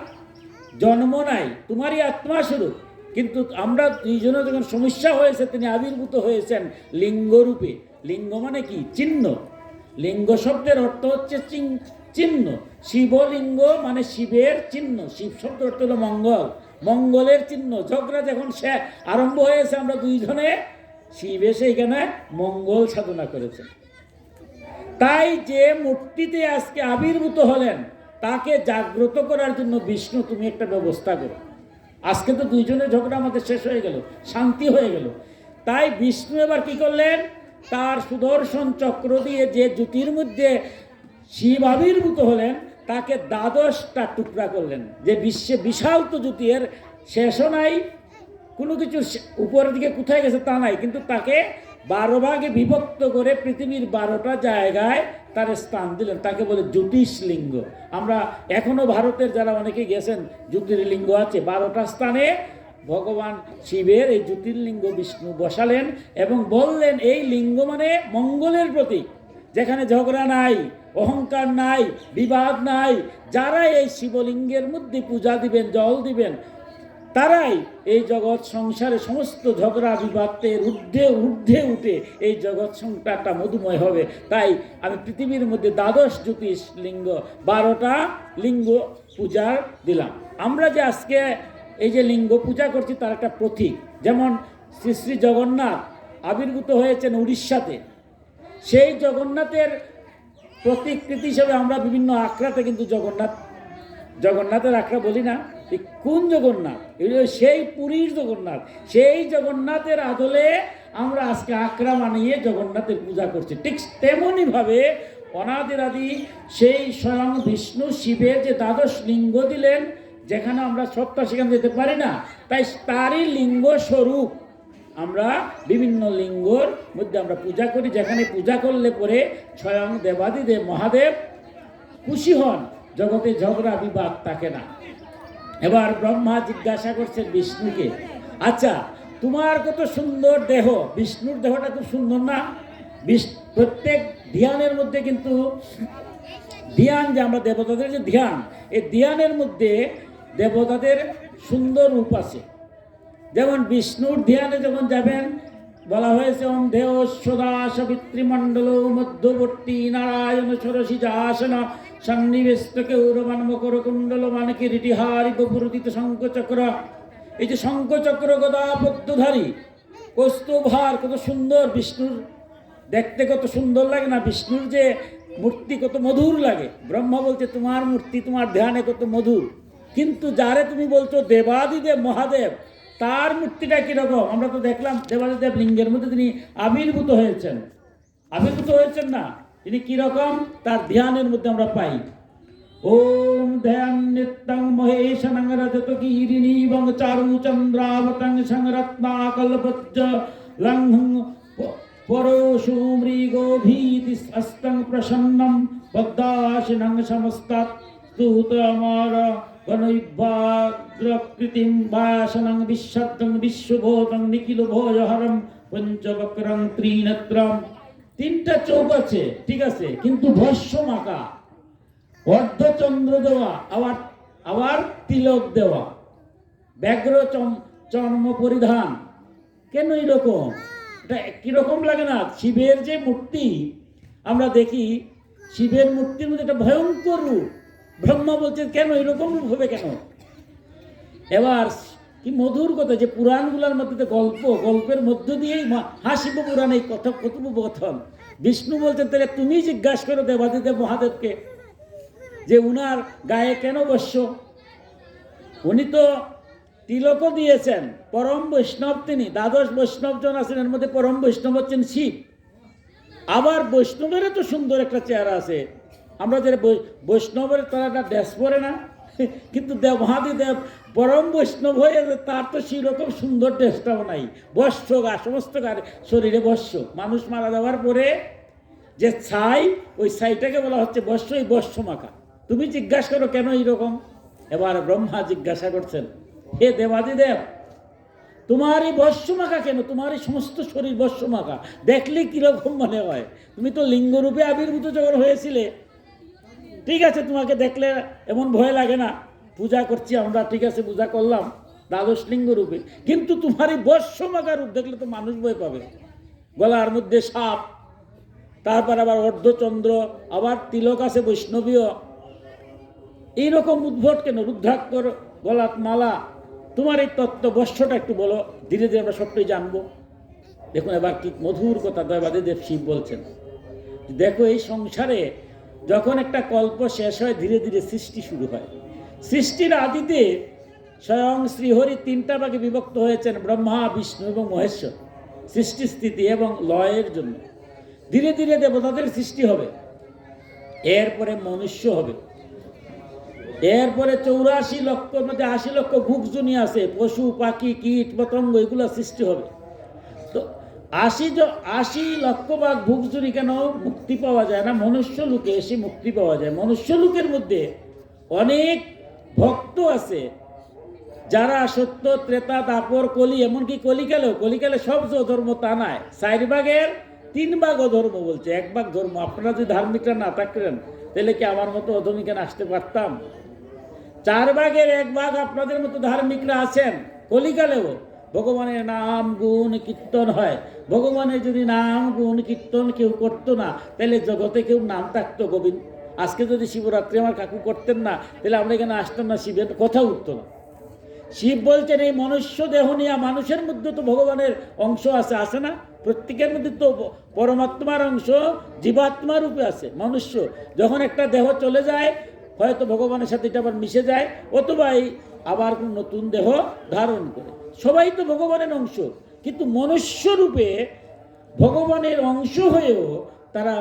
জন্ম নাই, তোমারই আত্মাস্বরূপ। কিন্তু আমরা দুইজনে যখন সমস্যা হয়েছে, তিনি আবির্ভূত হয়েছেন লিঙ্গরূপে। লিঙ্গ মানে কি, চিহ্ন। লিঙ্গ শব্দের অর্থ হচ্ছে চিহ্ন। শিবলিঙ্গ মানে শিবের চিহ্ন, শিব শব্দ অর্থ হলো মঙ্গল, মঙ্গলের চিহ্ন। ঝগড়া যখন সে আরম্ভ হয়েছে, আমরা দুইজনে, শিব এসে এখানে মঙ্গল সাধনা করেছে। তাই যে মূর্তিতে আজকে আবির্ভূত হলেন, তাকে জাগ্রত করার জন্য বিষ্ণু তুমি একটা ব্যবস্থা করো। আজকে তো দুইজনের ঝগড়া আমাদের শেষ হয়ে গেল, শান্তি হয়ে গেল। তাই বিষ্ণু এবার কি করলেন, তার সুদর্শন চক্র দিয়ে যে জ্যোতির মধ্যে শিব আবির্ভূত হলেন, তাকে 12টা টুকরা করলেন। যে বিশ্বে বিশাল তো জ্যোতি, এর শেষও নাই, কোনো কিছু উপরের দিকে কোথায় গেছে তা নাই, কিন্তু তাকে 12 ভাগে বিভক্ত করে পৃথিবীর 12টা জায়গায় তার স্থান দিলেন। তাকে বলে জ্যোতিষলিঙ্গ। আমরা এখনো ভারতের যারা অনেকে গেছেন, জ্যোতির্লিঙ্গ আছে 12টা স্থানে। ভগবান শিবের এই জ্যোতির্লিঙ্গ বিষ্ণু বসালেন এবং বললেন, এই লিঙ্গ মানে মঙ্গলের প্রতীক, যেখানে ঝগড়া নাই, অহংকার নাই, বিবাদ নাই। যারা এই শিবলিঙ্গের মধ্যে পূজা দিবেন, জল দিবেন, তারাই এই জগৎ সংসারে সমস্ত ঝগড়া বিবাদের ঊর্ধ্বে উঠে এই জগৎ সংসারটা মধুময় হবে। তাই আমি পৃথিবীর মধ্যে 12 জ্যোতির্লিঙ্গ, 12টা লিঙ্গ পূজা দিলাম। আমরা যে আজকে এই যে লিঙ্গ পূজা করছি, তার একটা প্রতীক। যেমন শ্রী শ্রী জগন্নাথ আবির্ভূত হয়েছেন উড়িষ্যাতে, সেই জগন্নাথের প্রতিকৃতি হিসেবে আমরা বিভিন্ন আখড়াতে কিন্তু জগন্নাথের আখড়া বলি না, কোন জগন্নাথ? সেই পুরীর জগন্নাথ। সেই জগন্নাথের আদলে আমরা আজকে আখড়া বানিয়ে জগন্নাথের পূজা করছি। ঠিক তেমনইভাবে অনাদিরাদি সেই স্বয়ং বিষ্ণু শিবের যে 12 লিঙ্গ দিলেন, যেখানে আমরা সবটা সেখানে যেতে পারি না, তাই তারই লিঙ্গ স্বরূপ আমরা বিভিন্ন লিঙ্গর মধ্যে আমরা পূজা করি, যেখানে পূজা করলে পরে স্বয়ং দেবাদিদেব মহাদেব খুশি হন, জগতে ঝগড়া বিবাদ থাকে না। এবার ব্রহ্মা জিজ্ঞাসা করছেন বিষ্ণুকে, আচ্ছা তোমার কত সুন্দর দেহ, বিষ্ণুর দেহটা খুব সুন্দর না? প্রত্যেক ধ্যানের মধ্যে কিন্তু ধ্যান, যে আমরা দেবতাদের যে ধ্যান, এই ধ্যানের মধ্যে দেবতাদের সুন্দর রূপ আছে। যেমন বিষ্ণুর ধ্যানে যখন যাবেন, বলা হয়েছে ওম দেহ সদা সবিত্রীমণ্ডল মধ্যবর্তী নারায়ণ সরসিজাসন সন্নিবেষ্ট কৌরবান মকর কুণ্ডল মানকি রিটিহারি বপুরুদিত শঙ্খচক্র। এই যে শঙ্খচক্র গদা পদ্মধারী কৌস্তভার, কত সুন্দর! বিষ্ণুর দেখতে কত সুন্দর লাগে না? বিষ্ণুর যে মূর্তি কত মধুর লাগে। ব্রহ্মা বলছে তোমার মূর্তি, তোমার ধ্যানে কত মধুর। কিন্তু যারে তুমি বলছো দেবাদিদেব মহাদেব, তার মূর্তিটা কিরকম? আমরা তো দেখলাম দেবাদিদেব লিঙ্গের মধ্যে তিনি আবির্ভূত হয়েছেন না? তিনি কিরকম, তার ধ্যানের মধ্যে আমরা পাই। ওম ধ্যান নিত্যং মহেশনং রজত গিরিণী বং চারু চন্দ্রাবতং সংরত্না কল্পজ্জ লংঘং পরশু মৃগোভীতি অস্তং প্রসন্নম পদ্মাসিনং সমস্তাৎ স্তুত আমার গণৈবাগ্রকৃতিম বাসনং বিশ্বদ্দং বিশ্বভূতং নিখিল ভোজহরম পঞ্চবক্রং ত্রিনেত্রম। 3টা চোখ আছে, ঠিক আছে, কিন্তু ভস্ম আঁকা, অর্ধচন্দ্র দেওয়া, আবার তিলক দেওয়া, ব্যাঘ্র চর্ম পরিধান। কেন এরকম? এটা কিরকম লাগে না? শিবের যে মূর্তি আমরা দেখি, শিবের মূর্তির মধ্যে একটা ভয়ঙ্কর রূপ। ব্রহ্মা বলছে কেন এরকম রূপ হবে কেন? এবার কি মধুর কথা, যে পুরাণগুলোর মধ্যে গল্পের মধ্য দিয়েই হাসিব পুরাণ এই কথোপকথন। বিষ্ণু বলছেন তাহলে তুমি জিজ্ঞাসা করো দেবাদিদেব মহাদেবকে যে উনার গায়ে কেন বস্য। উনি তো তিলকও দিয়েছেন, পরম বৈষ্ণব তিনি। 12 বৈষ্ণব জন আছেন, এর মধ্যে পরম বৈষ্ণব হচ্ছেন শিব। আবার বৈষ্ণবেরও তো সুন্দর একটা চেহারা আছে। আমরা যে বৈষ্ণবের তারা একটা ড্রেস পরে না, কিন্তু মহাদিদেব পরম বৈষ্ণব হয়ে তার তো সেরকম সুন্দর ড্রেসটাও নাই। বস্য, সমস্ত শরীরে বস্য। মানুষ মারা যাওয়ার পরে যে ছাই, ওই ছাইটাকে বলা হচ্ছে বস্য, এই বস্য মাখা। তুমি জিজ্ঞাসা করো কেন এইরকম? এবার ব্রহ্মা জিজ্ঞাসা করছেন, হে দেবাদিদেব, তোমার এই বস্য মাখা কেন? তোমার এই সমস্ত শরীর বস্য মাখা, দেখলে কিরকম মনে হয়? তুমি তো লিঙ্গরূপে আবির্ভূত যখন হয়েছিলে, ঠিক আছে, তোমাকে দেখলে এমন ভয় লাগে না? পূজা করছি আমরা, ঠিক আছে, পূজা করলাম 12 লিঙ্গ রূপে, কিন্তু তোমার এই বস্য মাখা রূপ দেখলে তো মানুষ ভয় পাবে। গলার মধ্যে সাপ, তারপর আবার অর্ধচন্দ্র, আবার তিলক আছে বৈষ্ণবীয়, এইরকম উদ্ভট কেন? রুদ্রাক্ষর, গলাত মালা, তোমার এই তত্ত্ব বর্ষটা একটু বলো, ধীরে ধীরে আমরা সবটাই জানবো। দেখুন এবার কি মধুর কথা দয়াবাদীদেব শিব বলছেন। দেখো এই সংসারে যখন একটা কল্প শেষ হয়, ধীরে ধীরে সৃষ্টি শুরু হয়। সৃষ্টির আদিতে স্বয়ং শ্রীহরি তিনটা ভাগে বিভক্ত হয়েছেন, ব্রহ্মা, বিষ্ণু এবং মহেশ্বর, সৃষ্টি, স্থিতি এবং লয়ের জন্য। ধীরে ধীরে দেবতাদের সৃষ্টি হবে, এরপরে মনুষ্য হবে, এরপরে 84 লক্ষর মধ্যে 80 লক্ষ ভুকজনী আছে, পশু পাখি কীট পতঙ্গ, এগুলো সৃষ্টি হবে। তো 80 লক্ষ ভাগ ভুকজনী কেন মুক্তি পাওয়া যায় না? মনুষ্য লোকে এসে মুক্তি পাওয়া যায়। মনুষ্য লোকের মধ্যে অনেক ভক্ত আছে যারা সত্য, ত্রেতা, দাপর, কলি, এমনকি কলিকালে সব যে ধর্ম তা নয়। 4 ভাগের 3 ভাগ অধর্ম বলছে, 1 ভাগ ধর্ম। আপনারা যদি ধার্মিকরা না থাকতেন তাহলে কি আমার মতো অধর্মিকেন আসতে পারতাম? 4 ভাগের 1 ভাগ আপনাদের মতো ধার্মিকরা আছেন। কলিকালেও ভগবানের নাম গুণ কীর্তন হয়। ভগবানের যদি নাম গুণ কীর্তন কেউ করতো না, তাহলে জগতে কেউ নাম থাকতো গোবিন্দ। আজকে যদি শিবরাত্রি আমার কাকু করতেন না, তাহলে আমরা এখানে আসতাম না, শিবের কথা উঠতো না। শিব বলছেন এই মনুষ্য দেহ নিয়ে, মানুষের মধ্যে তো ভগবানের অংশ আছে না? প্রত্যেকের মধ্যে তো পরমাত্মার অংশ জীবাত্মা রূপে আছে। মনুষ্য যখন একটা দেহ চলে যায়, হয়তো ভগবানের সাথে এটা আবার মিশে যায়, অথবা আবার নতুন দেহ ধারণ করে। সবাই তো ভগবানের অংশ, কিন্তু মনুষ্য রূপে ভগবানের অংশ হয়েও তারা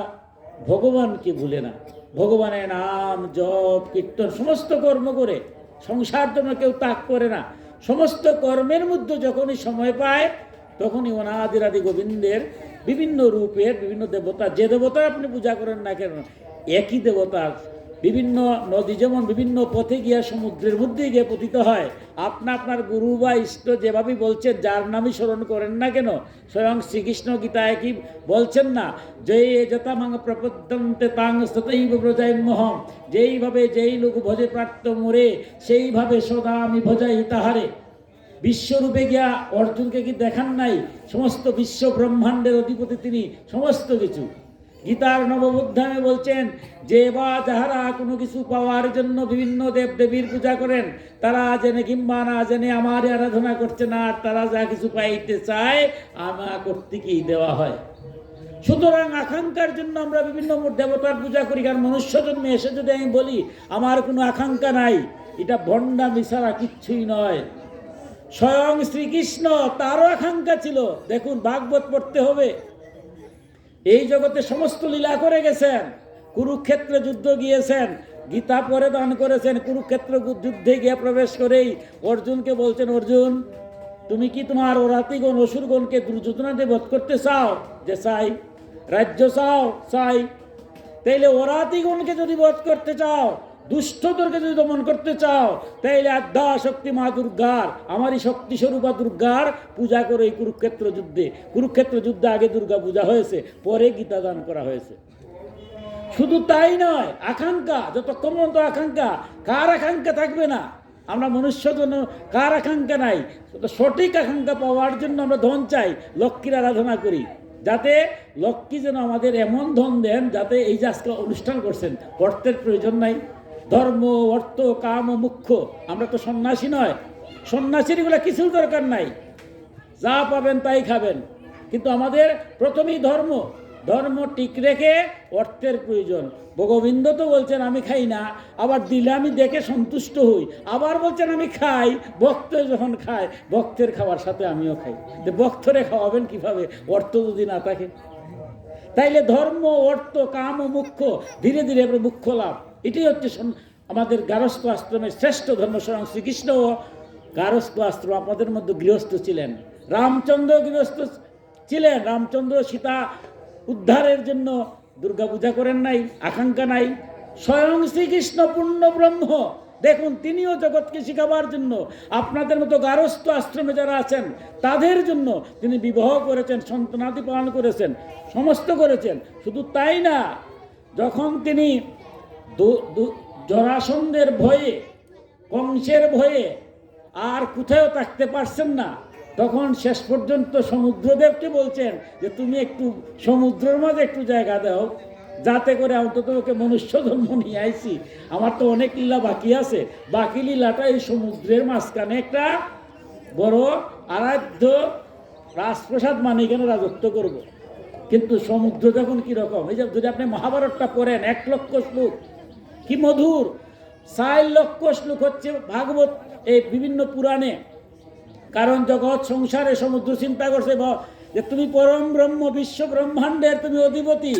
ভগবানকে ভুলে না। ভগবানের নাম জপ কীর্তন সমস্ত কর্ম করে, সংসার জন্য কেউ ত্যাগ করে না। সমস্ত কর্মের মধ্যে যখনই সময় পায়, তখনই অনাদিরাদি গোবিন্দের বিভিন্ন রূপের বিভিন্ন দেবতা, যে দেবতা আপনি পূজা করেন না কেন, একই দেবতা বিভিন্ন নদী যেমন বিভিন্ন পথে গিয়া সমুদ্রের মধ্যে গিয়ে পতিত হয়, আপনার গুরু বা ইষ্ট যেভাবে বলছেন, যার নামই স্মরণ করেন না কেন, স্বয়ং শ্রীকৃষ্ণ গীতায় কি বলছেন না, যে যথা মাং প্রপদ্যন্তে তাং সতৈব ব্রজাম্যহম, যেইভাবে যেই লোক ভজে প্রার্থ মোরে, সেইভাবে সদা আমি ভজাই তাহারে। বিশ্বরূপে গিয়া অর্জুনকে কি দেখান নাই? সমস্ত বিশ্ব ব্রহ্মাণ্ডের অধিপতি তিনি, সমস্ত কিছু। গীতার নববোধ্যামে বলছেন যে বা যাহারা কোনো কিছু পাওয়ার জন্য বিভিন্ন দেবদেবীর পূজা করেন, তারা জেনে কিংবা না জেনে আমার আরাধনা করছে না, আর তারা যা কিছু পাইতে চায় আমার কর্তৃকই দেওয়া হয়। সুতরাং আকাঙ্ক্ষার জন্য আমরা বিভিন্ন দেবতার পূজা করি। কারণ মনুষ্য জন্মে এসে যদি আমি বলি আমার কোনো আকাঙ্ক্ষা নাই, এটা ভণ্ডামি ছাড়া কিচ্ছুই নয়। স্বয়ং শ্রীকৃষ্ণ তারও আকাঙ্ক্ষা ছিল। দেখুন ভাগবত পড়তে হবে। এই জগতে সমস্ত লীলা করে গেছেন, কুরুক্ষেত্রে যুদ্ধ গিয়েছেন, গীতা পরে দান করেছেন। কুরুক্ষেত্র যুদ্ধে গিয়ে প্রবেশ করেই অর্জুনকে বলছেন, অর্জুন তুমি কি তোমার অরাতিগণ অসুরগণকে দুর্যোধনাতে বধ করতে চাও? যে চাই। রাজ্য চাও? চাই। তাইলে অরাতিগণকে যদি বধ করতে চাও, দুষ্টদেরকে যদি দমন করতে চাও, তাইলে আদ্যা শক্তি মা দুর্গার, আমারই শক্তি স্বরূপা দুর্গার পূজা করে এই কুরুক্ষেত্র যুদ্ধে আগে দুর্গা পূজা হয়েছে, পরে গীতা দান করা হয়েছে। শুধু তাই নয়, আকাঙ্ক্ষা, যতক্ষণ পর্যন্ত আকাঙ্ক্ষা, কার আকাঙ্ক্ষা থাকবে না? আমরা মনুষ্য জন্য কার আকাঙ্ক্ষা নাই? সঠিক আকাঙ্ক্ষা পাওয়ার জন্য আমরা ধন চাই, লক্ষ্মীর আরাধনা করি, যাতে লক্ষ্মী যেন আমাদের এমন ধন দেন যাতে এই যে আজকে অনুষ্ঠান করছেন, অর্থের প্রয়োজন নাই। ধর্ম, অর্থ, কাম ও মুখ্য। আমরা তো সন্ন্যাসী নয়, সন্ন্যাসীর এগুলো কিছুর দরকার নাই, যা পাবেন তাই খাবেন। কিন্তু আমাদের প্রথমেই ধর্ম ঠিক রেখে অর্থের প্রয়োজন। গোবিন্দ তো বলছেন আমি খাই না, আবার দিলে আমি দেখে সন্তুষ্ট হই, আবার বলছেন আমি খাই। ভক্ত যখন খায়, ভক্তের খাওয়ার সাথে আমিও খাই। ভক্তরে খাওয়াবেন কিভাবে অর্থ যদি না থাকে? তাইলে ধর্ম, অর্থ, কাম ও মুখ্য, ধীরে ধীরে আমরা মুখ্য লাভ। এটাই হচ্ছে আমাদের গারস্থ আশ্রমের শ্রেষ্ঠ ধর্ম। স্বয়ং শ্রীকৃষ্ণ গারস্থ আশ্রম, আপনাদের মধ্যে গৃহস্থ ছিলেন। রামচন্দ্র গৃহস্থ ছিলেন। রামচন্দ্র সীতা উদ্ধারের জন্য দুর্গা পূজা করেন নাই, আকাঙ্ক্ষা নাই। স্বয়ং শ্রীকৃষ্ণ পূর্ণ ব্রহ্ম, দেখুন তিনিও জগৎকে শিখাবার জন্য আপনাদের মতো গারস্থ আশ্রমে যারা আছেন তাদের জন্য তিনি বিবাহ করেছেন, সন্তানাদি পালন করেছেন, সমস্ত করেছেন। শুধু তাই না, যখন তিনি জরাসন্ধের ভয়ে, কংসের ভয়ে আর কোথাও থাকতে পারছেন না, তখন শেষ পর্যন্ত সমুদ্রদেবকে বলছেন যে তুমি একটু সমুদ্রের মাঝে একটু জায়গা দাও, যাতে করে অন্তত ওকে মনুষ্য জন্ম নিয়ে আইছি, আমার তো অনেক লীলা বাকি আছে, বাকি লীলাটা এই সমুদ্রের মাঝখানে একটা বড় আরাধ্য রাজপ্রসাদ মানে এখানে রাজত্ব করব। কিন্তু সমুদ্র যখন কিরকম, এই যে যদি আপনি মহাভারতটা পড়েন 1 লক্ষ শ্লোক, কি মধুর, 4 লক্ষ শ্লোক হচ্ছে ভাগবত এই বিভিন্ন পুরাণে। কারণ জগৎ সংসারে সমুদ্র চিন্তা করছে যে তুমি পরম ব্রহ্ম, বিশ্ব ব্রহ্মাণ্ডের তুমি অধিপতি,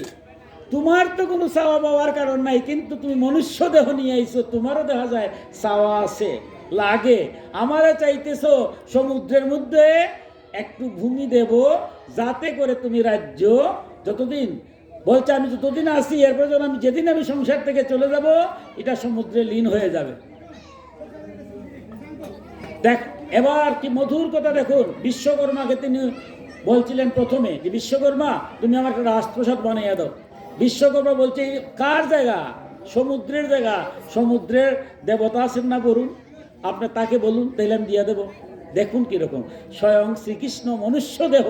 তোমার তো কোনো চাওয়া পাওয়ার কারণ নাই, কিন্তু তুমি মনুষ্য দেহ নিয়ে আইছো, তোমারও দেখা যায় চাওয়া আছে, লাগে, আমারে চাইতেছো সমুদ্রের মধ্যে একটু ভূমি দেব, যাতে করে তুমি রাজ্য যতদিন বলছে আমি যতদিন আসি, এরপর যখন আমি যেদিন আমি সংসার থেকে চলে যাব, এটা সমুদ্রে লীন হয়ে যাবে। দেখ এবার কি মধুর কথা দেখুন, বিশ্বকর্মাকে তিনি বলছিলেন প্রথমে যে বিশ্বকর্মা তুমি আমার একটা রাজপ্রসাদ বানিয়ে দাও। বিশ্বকর্মা বলছে কার জায়গা? সমুদ্রের জায়গা। সমুদ্রের দেবতা আছেন না বরুণ, আপনি তাকে বলুন, তাইলে আমি দিয়ে দেবো। দেখুন কিরকম, স্বয়ং শ্রীকৃষ্ণ মনুষ্য দেহ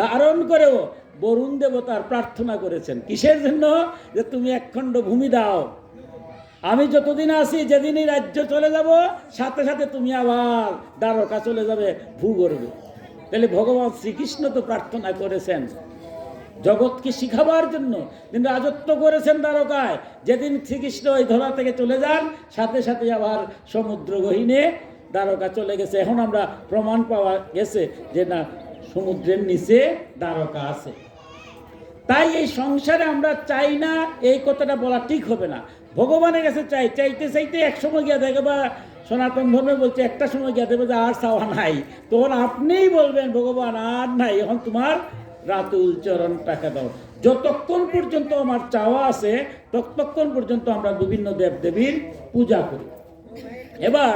ধারণ করেও বরুণ দেবতার প্রার্থনা করেছেন, কিসের জন্য? যে তুমি একখণ্ড ভূমি দাও, আমি যতদিন আছি, যেদিনই রাজ্য চলে যাব, সাথে সাথে তুমি আবার দ্বারকা চলে যাবে, ভূ করবে। তাহলে ভগবান শ্রীকৃষ্ণ তো প্রার্থনা করেছেন জগৎকে শিখাবার জন্য, তিনি রাজত্ব করেছেন দ্বারকায়। যেদিন শ্রীকৃষ্ণ ওই ধরা থেকে চলে যান, সাথে সাথে আবার সমুদ্র গহীনে দ্বারকা চলে গেছে। এখন আমরা প্রমাণ পাওয়া গেছে যে না, সমুদ্রের নিচে দ্বারকা আছে। তাই এই সংসারে আমরা চাই না, এই কথাটা বলা ঠিক হবে না। ভগবানের কাছে চাইতে চাইতে এক সময় গিয়ে দেখবা, সনাতন ধর্মে বলছে একটা সময় গিয়ে দেখবে যে আর চাওয়া নাই, তখন আপনিই বলবেন ভগবান আর নাই, এখন তোমার রাতুল চরণ টাকা দাও। যতক্ষণ পর্যন্ত আমার চাওয়া আছে, ততক্ষণ পর্যন্ত আমরা বিভিন্ন দেবদেবীর পূজা করি। এবার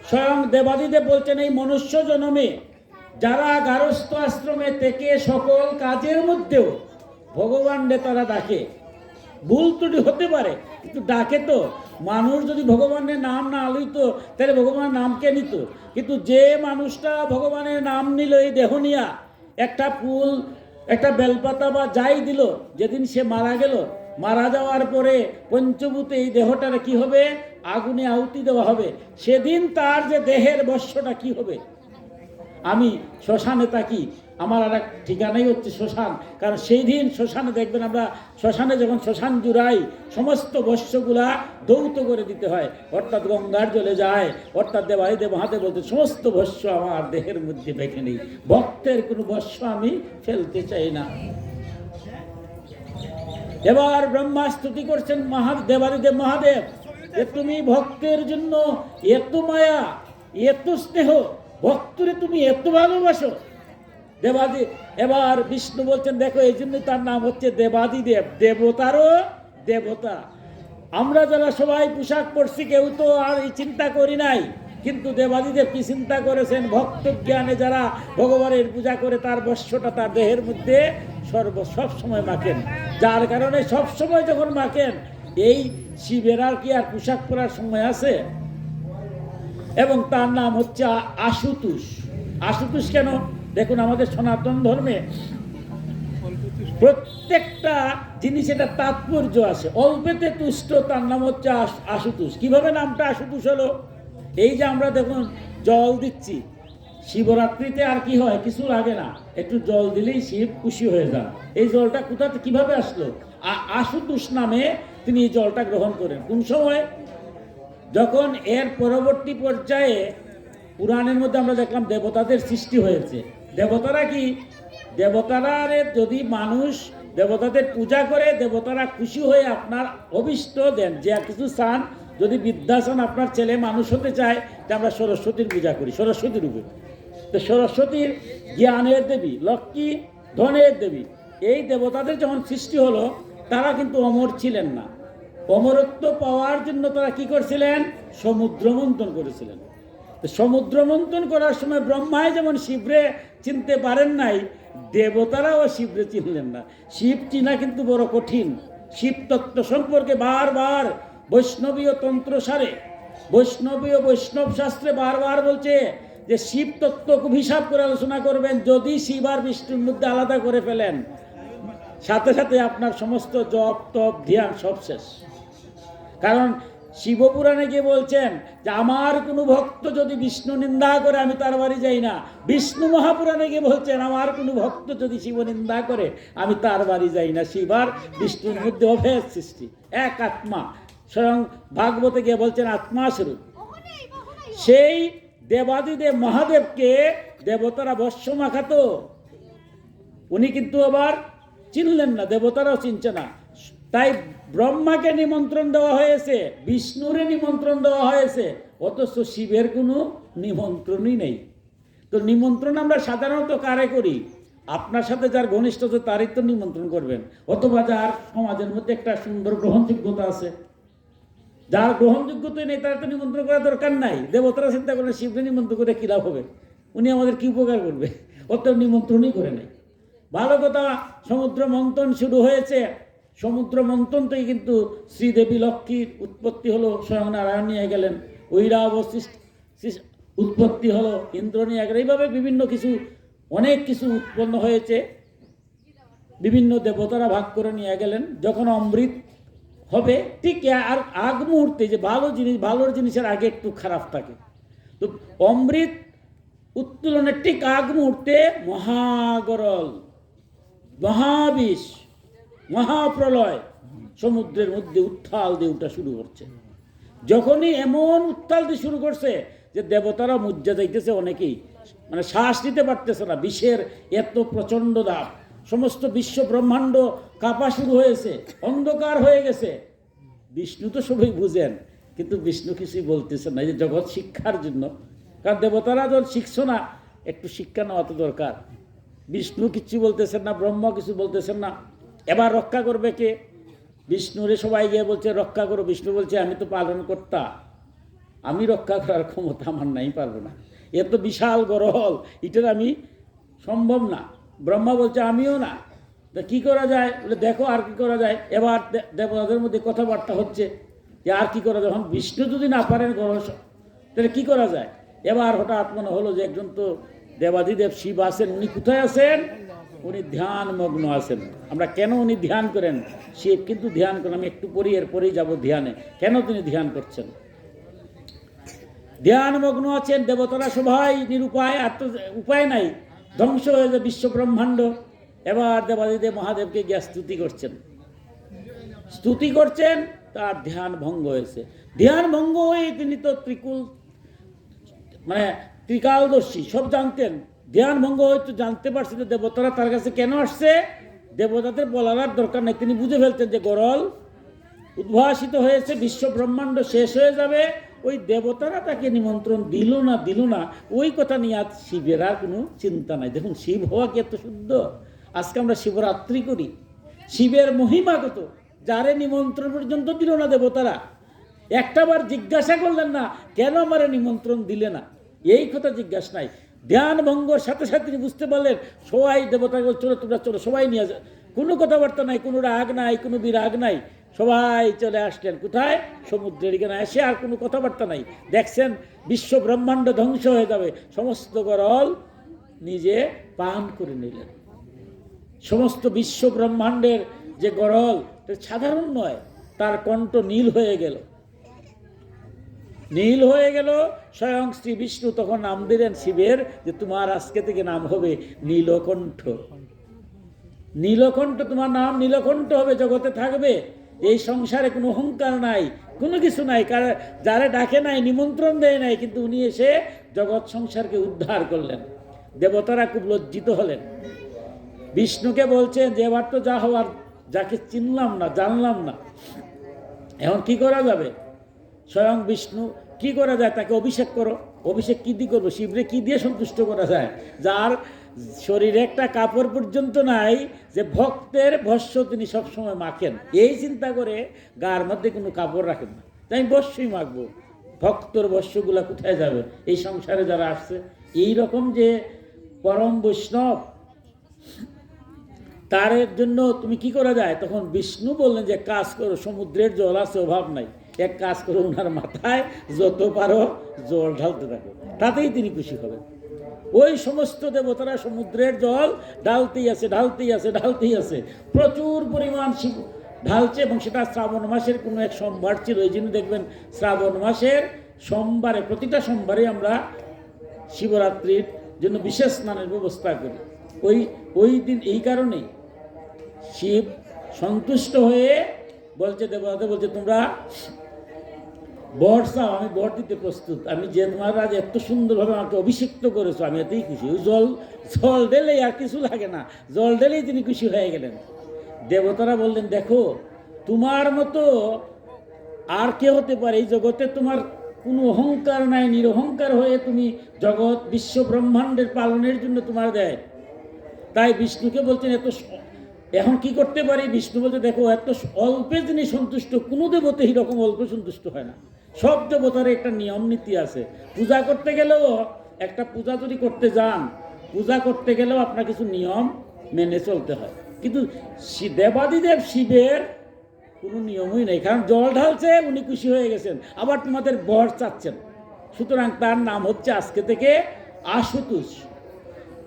স্বয়ং দেবাদিদেব বলছেন এই মনুষ্য জন্মে যারা গারস্থ আশ্রমে থেকে সকল কাজের মধ্যেও ভগবানকে তারা ডাকে, ভুল ত্রুটি হতে পারে কিন্তু ডাকে। তো মানুষ যদি ভগবানের নাম না লইতো, তাহলে ভগবানের নাম কে নিত? কিন্তু যে মানুষটা ভগবানের নাম নিল, এই দেহ নিয়া, একটা ফুল, একটা বেলপাতা বা যাই দিল, যেদিন সে মারা গেল, মারা যাওয়ার পরে পঞ্চভূতে এই দেহটার কি হবে? আগুনে আহুতি দেওয়া হবে। সেদিন তার যে দেহের বর্ষটা কি হবে? আমি শ্মশানে থাকি, আমার আর এক ঠিকানাই হচ্ছে শ্মশান, কারণ সেই দিন শ্মশানে দেখবেন আমরা, শ্মশানে যখন শ্মশান জুড়াই, সমস্ত বস্যগুলা দৌত করে দিতে হয়, অর্থাৎ গঙ্গার জলে যায়, অর্থাৎ দেবাদিদেব মহাদেব বলতে সমস্ত বস্য আমার দেহের মধ্যে বেঁকে নেই, ভক্তের কোনো বস্য আমি ফেলতে চাই না। এবার ব্রহ্মা স্তুতি করছেন দেবাদিদেব মহাদেব যে তুমি ভক্তের জন্য এত মায়া, এত স্নেহ, ভক্তরে তুমি এত ভালোবাসো। এবার বিষ্ণু বলছেন দেখো, এই জন্য তার নাম হচ্ছে দেবাদিদেব, দেবতারও দেবতা। আমরা যারা সবাই পোশাক পরছি, কেউ তো আর এই চিন্তা করি নাই, কিন্তু দেবাদিদেব কি চিন্তা করেছেন? ভক্ত জ্ঞানে যারা ভগবানের পূজা করে, তার বস্যটা তার দেহের মধ্যে সব সময় মাখেন, যার কারণে সব সময় যখন মাখেন, এই শিবের আর কি আর পোশাক পরার সময় আছে? এবং তার নাম হচ্ছে আশুতোষ। আশুতোষ কেন? দেখুন আমাদের সনাতন ধর্মে প্রত্যেকটা জিনিস এটা তাৎপর্য আছে, অল্পেতে তুষ্ট, তার নাম হচ্ছে আশুতোষ। কিভাবে নামটা আশুতোষ হলো? এই যে আমরা দেখুন জল দিচ্ছি, শিবরাত্রিতে আর কি হয়, কিছু লাগে না, একটু জল দিলেই শিব খুশি হয়ে যান। এই জলটা কোথাতে কিভাবে আসলো? আশুতোষ নামে তিনি এই জলটা গ্রহণ করেন। কোন সময়? যখন এর পরবর্তী পর্যায়ে পুরাণের মধ্যে আমরা দেখলাম দেবতাদের সৃষ্টি হয়েছে। দেবতারা কি? দেবতারা যদি মানুষ দেবতাদের পূজা করে, দেবতারা খুশি হয়ে আপনার অভিষ্ট দেন, যে কিছু চান, যদি বিদ্যা চান, আপনার ছেলে মানুষ হতে চায়, যে আমরা সরস্বতীর পূজা করি, সরস্বতী রূপে। তো সরস্বতীর জ্ঞানের দেবী, লক্ষ্মী ধনের দেবী, এই দেবতাদের যখন সৃষ্টি হলো, তারা কিন্তু অমর ছিলেন না। অমরত্ব পাওয়ার জন্য তারা কি করছিলেন? সমুদ্র মন্থন করেছিলেন। সমুদ্র মন্থন করার সময় ব্রহ্মায় যেমন শিবরে চিনতে পারেন নাই, দেবতারাও শিবরে চিনলেন না। শিব চিনা কিন্তু বড় কঠিন। শিব তত্ত্ব সম্পর্কে বারবার বৈষ্ণবীয় তন্ত্রসারে, বৈষ্ণব শাস্ত্রে বারবার বলছে যে শিব তত্ত্ব খুব হিসাব করে আলোচনা করবেন। যদি শিব আর বিষ্ণুর মধ্যে আলাদা করে ফেলেন, সাথে সাথে আপনার সমস্ত জপ তপ ধ্যান সব শেষ। কারণ শিবপুরাণে গিয়ে বলছেন যে আমার কোনো ভক্ত যদি বিষ্ণু নিন্দা করে আমি তার বাড়ি যাই না। বিষ্ণু মহাপুরাণে গিয়ে বলছেন আমার কোনো ভক্ত যদি শিব নিন্দা করে আমি তার বাড়ি যাই না। শিব আর বিষ্ণুর মধ্যে অভেদ সৃষ্টি, এক আত্মা। স্বয়ং ভাগবতে গিয়ে বলছেন আত্মা স্বরূপ। সেই দেবাদিদেব মহাদেবকে দেবতারা বর্ষ মাখাতো, উনি কিন্তু আবার চিনলেন না, দেবতারাও চিনছে না। তাই ব্রহ্মাকে নিমন্ত্রণ দেওয়া হয়েছে, বিষ্ণুরে নিমন্ত্রণ দেওয়া হয়েছে, অথচ শিবের কোনো নিমন্ত্রণই নেই। তো নিমন্ত্রণ আমরা সাধারণত কারে করি? আপনার সাথে যার ঘনিষ্ঠতা তারই তো নিমন্ত্রণ করবেন, অথবা যার সমাজের মধ্যে একটা সুন্দর গ্রহণযোগ্যতা আছে। যার গ্রহণযোগ্যতা নেই তার তো নিমন্ত্রণ করার দরকার নাই। দেবতারা চিন্তা করলে শিবকে নিমন্ত্রণ করে কী লাভ হবে? উনি আমাদের কী উপকার করবে? অত নিমন্ত্রণই করে নাই। ভালো কথা, সমুদ্র মন্থন শুরু হয়েছে। সমুদ্র মন্থন থেকে কিন্তু শ্রীদেবী লক্ষ্মীর উৎপত্তি হলো, স্বয়ং নারায়ণ নিয়ে গেলেন। ঐরাবত উৎপত্তি হলো, ইন্দ্র নিয়ে গেলেন। এইভাবে বিভিন্ন কিছু, অনেক কিছু উৎপন্ন হয়েছে, বিভিন্ন দেবতারা ভাগ করে নিয়ে গেলেন। যখন অমৃত হবে ঠিক আর আগ মুহূর্তে, যে ভালো জিনিস, ভালোর জিনিসের আগে একটু খারাপ থাকে, তো অমৃত উত্তোলনের ঠিক আগ মুহূর্তে মহাগরল, মহাবিষ, মহাপ্রলয় সমুদ্রের মধ্যে উত্থাল দিয়ে উঠা শুরু করছে। যখনই এমন উত্তাল দিয়ে শুরু করছে যে দেবতারা মুজ্জা যাইতেছে, অনেকেই মানে শ্বাস নিতে পারতেছে না, বিষের এত প্রচণ্ড দাব। সমস্ত বিশ্ব ব্রহ্মাণ্ড কাঁপা শুরু হয়েছে, অন্ধকার হয়ে গেছে। বিষ্ণু তো সবাই বুঝেন, কিন্তু বিষ্ণু কিছুই বলতেছে না, এই যে জগৎ শিক্ষার জন্য। কারণ দেবতারা যখন শিখছো না, একটু শিক্ষা নেওয়া তো দরকার। বিষ্ণু কিছু বলতেছেন না, ব্রহ্মা কিছু বলতেছেন না। এবার রক্ষা করবে কে? বিষ্ণুরে সবাই গিয়ে বলছে রক্ষা করো। বিষ্ণু বলছে আমি তো পালন কর্তা, আমি রক্ষা করার ক্ষমতা আমার নাই, পারবো না। এত বিশাল গরল, এটার আমি সম্ভব না। ব্রহ্মা বলছে আমিও না। তা কী করা যায়? বলে দেখো আর কি করা যায়। এবার দেবতাদের মধ্যে কথাবার্তা হচ্ছে যে আর কি করা যায়। এখন বিষ্ণু যদি না পারেন গরল, তাহলে কী করা যায়? এবার হঠাৎ মনে হলো যে একজন তো দেবাদিদেব শিব আছেন, উনি কোথায় আছেন? উনি ধ্যান মগ্ন আছেন। আমরা কেন উনি ধ্যান করেন? শিব কিন্তু ধ্যান করেন। আমি একটু পরে এরপরেই যাব ধ্যানে। কেন তিনি ধ্যান করছেন? ধ্যান মগ্ন আছেন। দেবতারা সবাই নিরুপায়, আর তো উপায় নাই, ধ্বংস হয়ে যায় বিশ্ব ব্রহ্মাণ্ড। এবার দেবাদিদেব মহাদেবকে গিয়ে স্তুতি করছেন, স্তুতি করছেন, তার ধ্যান ভঙ্গ হয়েছে। ধ্যান ভঙ্গ হয়ে তিনি তো ত্রিকালদর্শী, সব জানতেন। ধ্যান ভঙ্গ হয়তো জানতে পারছেন যে দেবতারা তার কাছে কেন আসছে। দেবতাদের বলার আর দরকার নেই, তিনি বুঝে ফেলতেন যে গরল উদ্ভাসিত হয়েছে, বিশ্ব ব্রহ্মাণ্ড শেষ হয়ে যাবে। ওই দেবতারা তাকে নিমন্ত্রণ দিল না, ওই কথা নিয়ে আজ শিবের আর কোনো চিন্তা নাই। দেখুন শিব হওয়া কি এত শুদ্ধ। আজকে আমরা শিবরাত্রি করি, শিবের মহিমা কত। যারে নিমন্ত্রণ পর্যন্ত দিল না দেবতারা, একটাবার জিজ্ঞাসা করলেন না কেন আমার নিমন্ত্রণ দিলে না, এই কথা জিজ্ঞাসা নাই। ধ্যান ভঙ্গর সাথে সাথে তিনি বুঝতে পারলেন, সবাই দেবতা চলো, তোমরা চলো, সবাই নিয়ে যা। কোনো কথাবার্তা নাই, কোনো রাগ নাই, কোনো বিরাগ নাই, সবাই চলে আসলেন কোথায়? সমুদ্রের এখানে এসে। আর কোনো কথাবার্তা নাই। দেখছেন বিশ্ব ব্রহ্মাণ্ড ধ্বংস হয়ে যাবে, সমস্ত গরল নিজে পান করে নিলেন। সমস্ত বিশ্ব ব্রহ্মাণ্ডের যে গরল সাধারণ নয়, তার কণ্ঠ নীল হয়ে গেল, নীল হয়ে গেল। স্বয়ং শ্রী বিষ্ণু তখন নাম দিলেন শিবের যে তোমার আজকে থেকে নাম হবে নীলকণ্ঠ। নীলকণ্ঠ তোমার নাম, নীলকণ্ঠ হবে, জগতে থাকবে। এই সংসারে কোনো অহংকার নাই, কোনো কিছু নাই, কারণ যারা ডাকে নাই, নিমন্ত্রণ দেয় নাই, কিন্তু উনি এসে জগৎ সংসারকে উদ্ধার করলেন। দেবতারা খুব লজ্জিত হলেন। বিষ্ণুকে বলছেন যে এবার তো যা হওয়ার, যাকে চিনলাম না, জানলাম না, এখন কি করা যাবে? স্বয়ং বিষ্ণু কি করা যায়? তাকে অভিষেক করো। অভিষেক কী দিয়ে করবো? শিবরে কী দিয়ে সন্তুষ্ট করা যায়? যার শরীরে একটা কাপড় পর্যন্ত নাই, যে ভক্তের ভস্য তিনি সবসময় মাখেন, এই চিন্তা করে গার মধ্যে কোনো কাপড় রাখেন না। তাই বস্যই মাখবো। ভক্তর ভস্যগুলা কোথায় যাবে? এই সংসারে যারা আসছে, এই রকম যে পরম বৈষ্ণব, তার জন্য তুমি কি করা যায়? তখন বিষ্ণু বললেন যে কাজ করো, সমুদ্রের জল আছে, অভাব নাই, এক কাজ করো, ওনার মাথায় যত পারো জল ঢালতে থাকো, তাতেই তিনি খুশি হবেন। ওই সমস্ত দেবতারা সমুদ্রের জল ঢালতেই আছে, ঢালতেই আছে, ঢালতেই আছে, প্রচুর পরিমাণ শিব ঢালছে। এবং সেটা শ্রাবণ মাসের কোনো এক সোমবার ছিল। এই জন্য দেখবেন শ্রাবণ মাসের সোমবারে, প্রতিটা সোমবারে আমরা শিবরাত্রির জন্য বিশেষ স্নানের ব্যবস্থা করি। ওই দিন এই কারণেই শিব সন্তুষ্ট হয়ে বলছে, দেবতা বলছে তোমরা বর চাও, আমি বর দিতে প্রস্তুত। আমি যে মহারাজ এত সুন্দরভাবে আমাকে অভিষিক্ত করেছো, আমি এতেই খুশি। ওই জল ঢেলেই, আর কিছু লাগে না, জল ঢেলেই তিনি খুশি হয়ে গেলেন। দেবতারা বললেন, দেখো তোমার মতো আর কে হতে পারে এই জগতে? তোমার কোনো অহংকার নাই, নিরহংকার হয়ে তুমি জগৎ বিশ্ব ব্রহ্মাণ্ডের পালনের জন্য তোমার দেয়। তাই বিষ্ণুকে বলছেন এখন কি করতে পারি? বিষ্ণু বলতে, দেখো এত অল্পে যিনি সন্তুষ্ট, কোনো দেবতা এরকম অল্প সন্তুষ্ট হয় না। সব দেবতার একটা নিয়ম নীতি আছে। পূজা করতে গেলেও, একটা পূজা যদি করতে যান, পূজা করতে গেলেও আপনার কিছু নিয়ম মেনে চলতে হয়। কিন্তু দেবাদিদেব শিবের কোনো নিয়মই নেই, কারণ জল ঢালছে, উনি খুশি হয়ে গেছেন, আবার তোমাদের বর চাচ্ছেন। সুতরাং তার নাম হচ্ছে আজকে থেকে আশুতোষ।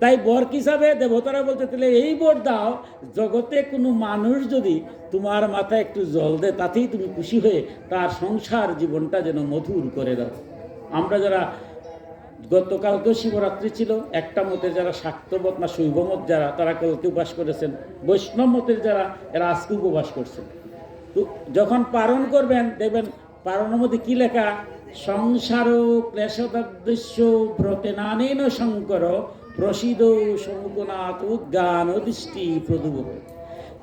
তাই বর কি হিসাবে দেবতারা বলতে, তাহলে এই বর দাও, জগতে কোনো মানুষ যদি তোমার মাথায় একটু জল দেয়, তাতেই তুমি খুশি হয়ে তার সংসার জীবনটা যেন মধুর করে দাও। আমরা যারা গতকাল তো শিবরাত্রি ছিল, একটা মতের যারা শাক্তমত না শৈবমত যারা, তারা কালকে উপবাস করেছেন। বৈষ্ণব মতের যারা, এরা আজকে উপবাস করছেন। তো যখন পালন করবেন দেখবেন পালনের মধ্যে কি লেখা, সংসার ক্লেশদৃশ্য ব্রতে নানেন শঙ্কর প্রসিদ সমুকনাথ উদ্গান দৃষ্টি প্রদুব।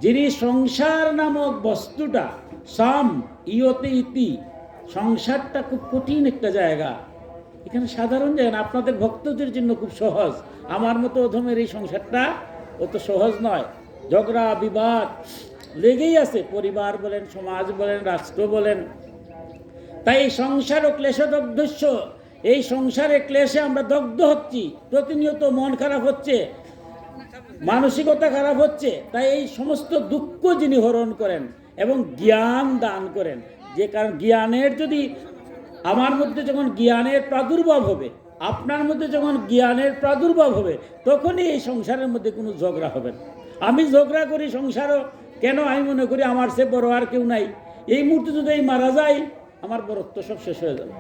যিনি সংসার নামক বস্তুটা, সাম ইয়তে ইতি, সংসারটা খুব কঠিন একটা জায়গা, এখানে সাধারণ জায়গা না, আপনাদের ভক্তদের জন্য খুব সহজ। আমার মতো অধমের এই সংসারটা অত সহজ নয়। ঝগড়া বিবাদ লেগেই আছে, পরিবার বলেন, সমাজ বলেন, রাষ্ট্র বলেন। তাই এই সংসার ও ক্লেশদগ্ধস্য, এই সংসারে ক্লেশে আমরা দগ্ধ হচ্ছি, প্রতিনিয়ত মন খারাপ হচ্ছে, মানসিকতা খারাপ হচ্ছে। তাই এই সমস্ত দুঃখ যিনি হরণ করেন এবং জ্ঞান দান করেন, যে কারণ জ্ঞানের যদি আমার মধ্যে যখন জ্ঞানের প্রাদুর্ভাব হবে, আপনার মধ্যে যখন জ্ঞানের প্রাদুর্ভাব হবে, তখনই এই সংসারের মধ্যে কোনো ঝগড়া হবে না। আমি ঝগড়া করি সংসারও কেন? আমি মনে করি আমার সে বড় আর কেউ নাই, এই মুহূর্তে যদি এই মারা যায়, আমার বড়ত্ব সব শেষ হয়ে যাবে।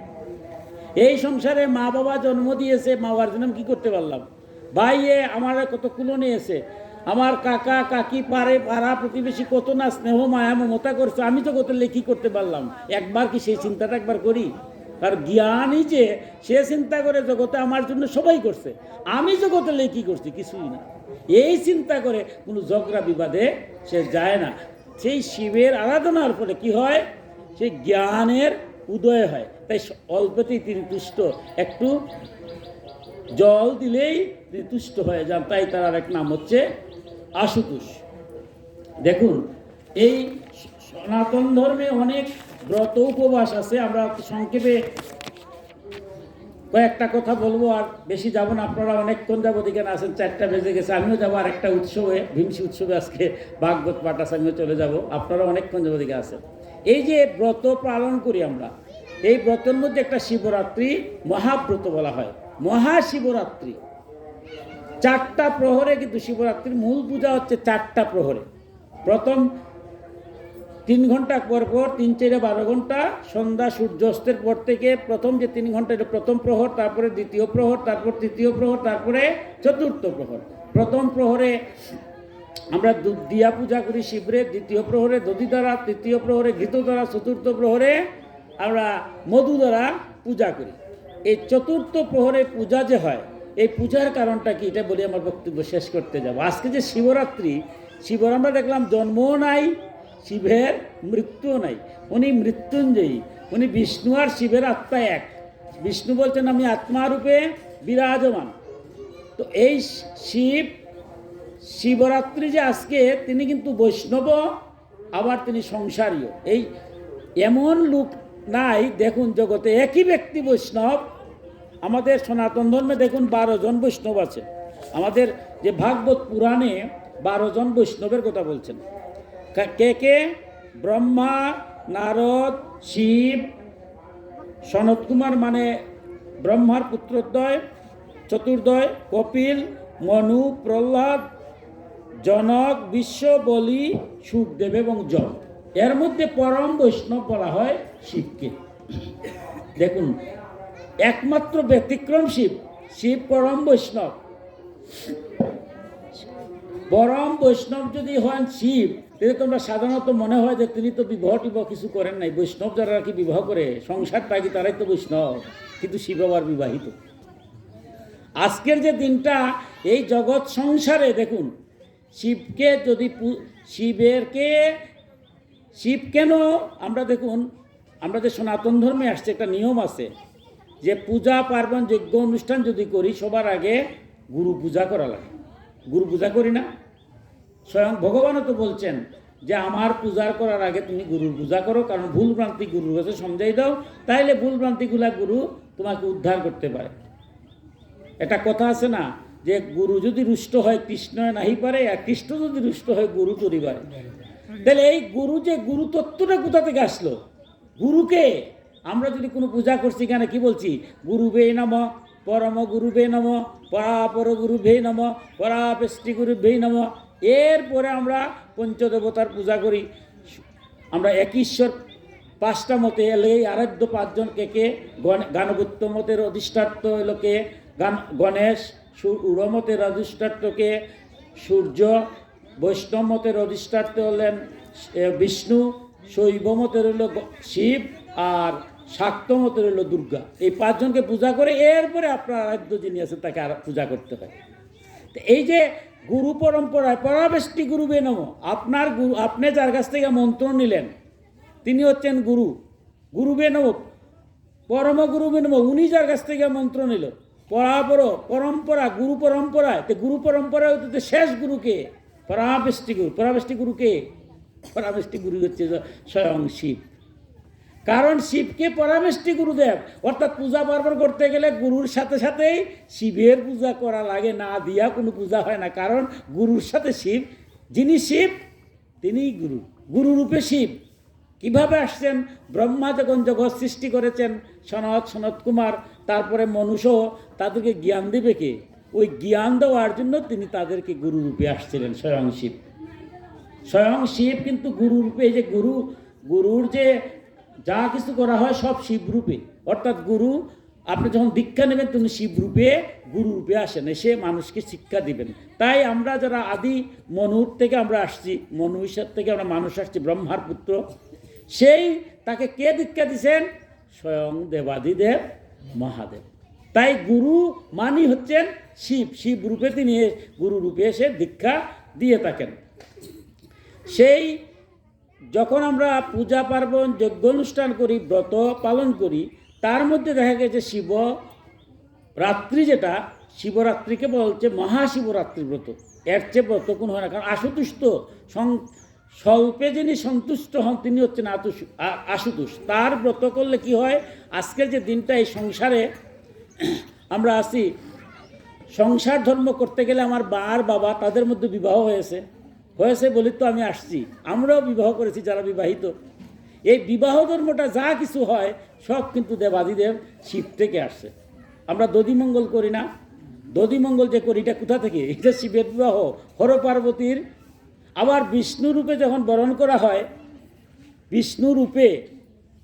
এই সংসারে মা বাবা জন্ম দিয়েছে, মা বাবার জন্য কী করতে পারলাম? ভাইয়ে আমার কত কুলো নিয়েছে, আমার কাকা কাকি পাড়া প্রতিবেশী কত না স্নেহ মায়া মমতা করছে, আমি তো কত লেখি করতে পারলাম? একবার কি সেই চিন্তাটা একবার করি? কারণ জ্ঞানই যে সে চিন্তা করে জগতে আমার জন্য সবাই করছে, আমি জগতে লেখি করছি কিছুই না, এই চিন্তা করে কোনো ঝগড়া বিবাদে সে যায় না। সেই শিবের আরাধনার ফলে কি হয়? সেই জ্ঞানের উদয় হয়। তাই অল্পতেই তিনি তুষ্ট, একটু জল দিলেই তিনি তুষ্ট হয়ে যান। তাই তার এক নাম হচ্ছে আশুতোষ। দেখুন, এই সনাতন ধর্মে অনেক ব্রত উপবাস আছে। আমরা সংক্ষেপে কয়েকটা কথা বলবো, আর বেশি যাব না। আপনারা অনেকক্ষণ যাবো, এখানে আছেন, 4টা বেজে গেছে। আমিও যাবো আর একটা উৎসবে, ভীমসী উৎসবে, আজকে ভাগবত পাঠ আছে, আমিও চলে যাব। আপনারা অনেকক্ষণ যাবো দিকে আছেন। এই যে ব্রত পালন করি আমরা, এই ব্রতের মধ্যে একটা শিবরাত্রি মহাব্রত বলা হয়, মহাশিবরাত্রি। 4টা প্রহরে, কিন্তু শিবরাত্রির মূল পূজা হচ্ছে 4টা প্রহরে। প্রথম 3 ঘন্টা পর পর, 3 4 12 ঘন্টা, সন্ধ্যা সূর্যাস্তের পর থেকে প্রথম যে 3 ঘন্টা, এটা প্রথম প্রহর, তারপরে দ্বিতীয় প্রহর, তারপর তৃতীয় প্রহর, তারপরে চতুর্থ প্রহর। প্রথম প্রহরে আমরা দুধ দিয়া পূজা করি শিবরে, দ্বিতীয় প্রহরে দধি দ্বারা, তৃতীয় প্রহরে ঘৃত দ্বারা, চতুর্থ প্রহরে আমরা মধু দ্বারা পূজা করি। এই চতুর্থ প্রহরে পূজা যে হয়, এই পূজার কারণটা কি, এটা বলে আমার বক্তব্য শেষ করতে যাব। আজকে যে শিবরাত্রি, শিবর আমরা দেখলাম জন্মও নাই, শিবের মৃত্যুও নাই। উনি মৃত্যুঞ্জয়ী, উনি বিষ্ণু আর শিবের আত্মা এক। বিষ্ণু বলছেন আমি আত্মারূপে বিরাজমান। তো এই শিবরাত্রি যে আজকে, তিনি কিন্তু বৈষ্ণব, আবার তিনি সংসারীয়। এই এমন লোক নাই দেখুন জগতে, একই ব্যক্তি বৈষ্ণব। আমাদের সনাতন ধর্মে দেখুন 12 জন বৈষ্ণব আছে। আমাদের যে ভাগবত পুরাণে 12 জন বৈষ্ণবের কথা বলছেন। কে কে? ব্রহ্মা, নারদ, শিব, সনত কুমার মানে ব্রহ্মার পুত্রদ্বয়, চতুর্দয় কপিল, মনু, প্রহ্লাদ, জনক, বিশ্ব, বলি, সুখদেব এবং যম। এর মধ্যে পরম বৈষ্ণব বলা হয় শিবকে। দেখুন, একমাত্র ব্যতিক্রম শিব। শিব পরম বৈষ্ণব। পরম বৈষ্ণব যদি হন শিব, তাহলে তোমরা সাধারণত মনে হয় যে তিনি তো বিবাহ টিবাহ কিছু করেন নাই। বৈষ্ণব যারা কি বিবাহ করে, সংসার পাকি, তারাই তো বৈষ্ণব, কিন্তু শিব আবার বিবাহিত। আজকের যে দিনটা এই জগৎ সংসারে দেখুন, শিবকে যদি শিব কেন আমরা দেখুন, আমরা যে সনাতন ধর্মে আসছে একটা নিয়ম আছে যে পূজা পার্বণ যজ্ঞ অনুষ্ঠান যদি করি সবার আগে গুরু পূজা করা লাগে। গুরু পূজা করি না? স্বয়ং ভগবানও তো বলছেন যে আমার পূজার করার আগে তুমি গুরুর পূজা করো, কারণ ভুল ভ্রান্তি গুরুর কাছে সমঝাই দাও, তাইলে ভুল ভ্রান্তিগুলা গুরু তোমাকে উদ্ধার করতে পারে। একটা কথা আছে না যে গুরু যদি রুষ্ট হয় কৃষ্ণ নাহি পারে, আর কৃষ্ণ যদি রুষ্ট হয় গুরু তরি পারে। তাহলে এই গুরু যে গুরু তত্ত্বটা কোথা থেকে আসলো? গুরুকে আমরা যদি কোনো পূজা করছি, কেন কি বলছি? গুরুবে নমঃ, পরম গুরুবে নমঃ, পরাপর গুরুবে নমঃ, পরাপেষ্টি গুরুবে নমঃ। এরপরে আমরা পঞ্চদেবতার পূজা করি। আমরা এক ঈশ্বর পাঁচটা মতে এলে আরাধ্য পাঁচজন কে গানবত্য মতের অধিষ্ঠাত্র এলোকে গণেশ, উড়মতের অধিষ্ঠাত্রকে সূর্য, বৈষ্ণব মতের অধিষ্ঠাত্র হলেন বিষ্ণু, শৈব মতের হলো শিব, আর শাক্ত মতের হলো দুর্গা। এই পাঁচজনকে পূজা করে এরপরে আপনার আরাধ্য যিনি আছেন তাকে পূজা করতে হয়। তো এই যে গুরু পরম্পরায় পরাবেষ্টি গুরুবে নমঃ, আপনার গুরু, আপনি যার কাছ থেকে মন্ত্র নিলেন তিনি হচ্ছেন গুরু। গুরুবে নমঃ, পরম গুরুবে নমঃ, উনি যার কাছ থেকে মন্ত্র নিল। পরাপর পরম্পরা, গুরু পরম্পরায়, তো গুরু পরম্পরায় হচ্ছে শেষ গুরুকে পরাবেষ্টি গুরু। পরাবেষ্টি গুরুকে, পরাবেষ্টি গুরু হচ্ছে স্বয়ং শিব। কারণ শিবকে পরাবেষ্টি গুরুদেব, অর্থাৎ পূজা পার্বণ করতে গেলে গুরুর সাথে সাথেই শিবের পূজা করা লাগে, না দিয়া কোনো পূজা হয় না। কারণ গুরুর সাথে শিব, যিনি শিব তিনিই গুরু, গুরুরূপে শিব। কিভাবে আসছেন? ব্রহ্মা যখন জগৎ সৃষ্টি করেছেন, সনত কুমার, তারপরে মনুষ্য, তাদেরকে জ্ঞান দেবে কে? ওই জ্ঞান দেওয়ার জন্য তিনি তাদেরকে গুরুরূপে আসছিলেন, স্বয়ং শিব। স্বয়ং শিব কিন্তু গুরুরূপে, এই যে গুরুর যে যা কিছু করা হয় সব শিবরূপে। অর্থাৎ গুরু, আপনি যখন দীক্ষা নেবেন তিনি শিবরূপে গুরুরূপে আসেন, এসে মানুষকে শিক্ষা দিবেন। তাই আমরা যারা আদি মনুর থেকে আমরা আসছি, মনু ঈশ্বর থেকে আমরা মানুষ আসছি, ব্রহ্মার পুত্র, সেই তাকে কে দীক্ষা দিছেন? স্বয়ং দেবাদিদেব মহাদেব। তাই গুরু মানি হচ্ছেন শিব। শিব রূপে তিনি গুরু রূপে এসে দীক্ষা দিয়ে থাকেন। সেই যখন আমরা পূজা পার্বণ যজ্ঞ অনুষ্ঠান করি, ব্রত পালন করি, তার মধ্যে দেখা গেছে শিব রাত্রি, যেটা শিবরাত্রিকে বলছে মহাশিবরাত্রি ব্রত। এর চেয়ে ব্রত কোন হয় না। কারণ আশুতুষ্ট, স্বল্পে যিনি সন্তুষ্ট হন তিনি হচ্ছেন আশুতোষ। তার ব্রত করলে কি হয়? আজকের যে দিনটা এই সংসারে আমরা আছি, সংসার ধর্ম করতে গেলে আমার আর বাবা তাদের মধ্যে বিবাহ হয়েছে বলি তো আমি আসছি। আমরাও বিবাহ করেছি যারা বিবাহিত। এই বিবাহ ধর্মটা যা কিছু হয় সব কিন্তু দেবাদিদেব শিব থেকে আসছে। আমরা দধিমঙ্গল করি না? দধিমঙ্গল যে করি, এটা কোথা থেকে? এটা শিবের বিবাহ, হর পার্বতীর। আবার বিষ্ণু রূপে যখন বরণ করা হয়, বিষ্ণু রূপে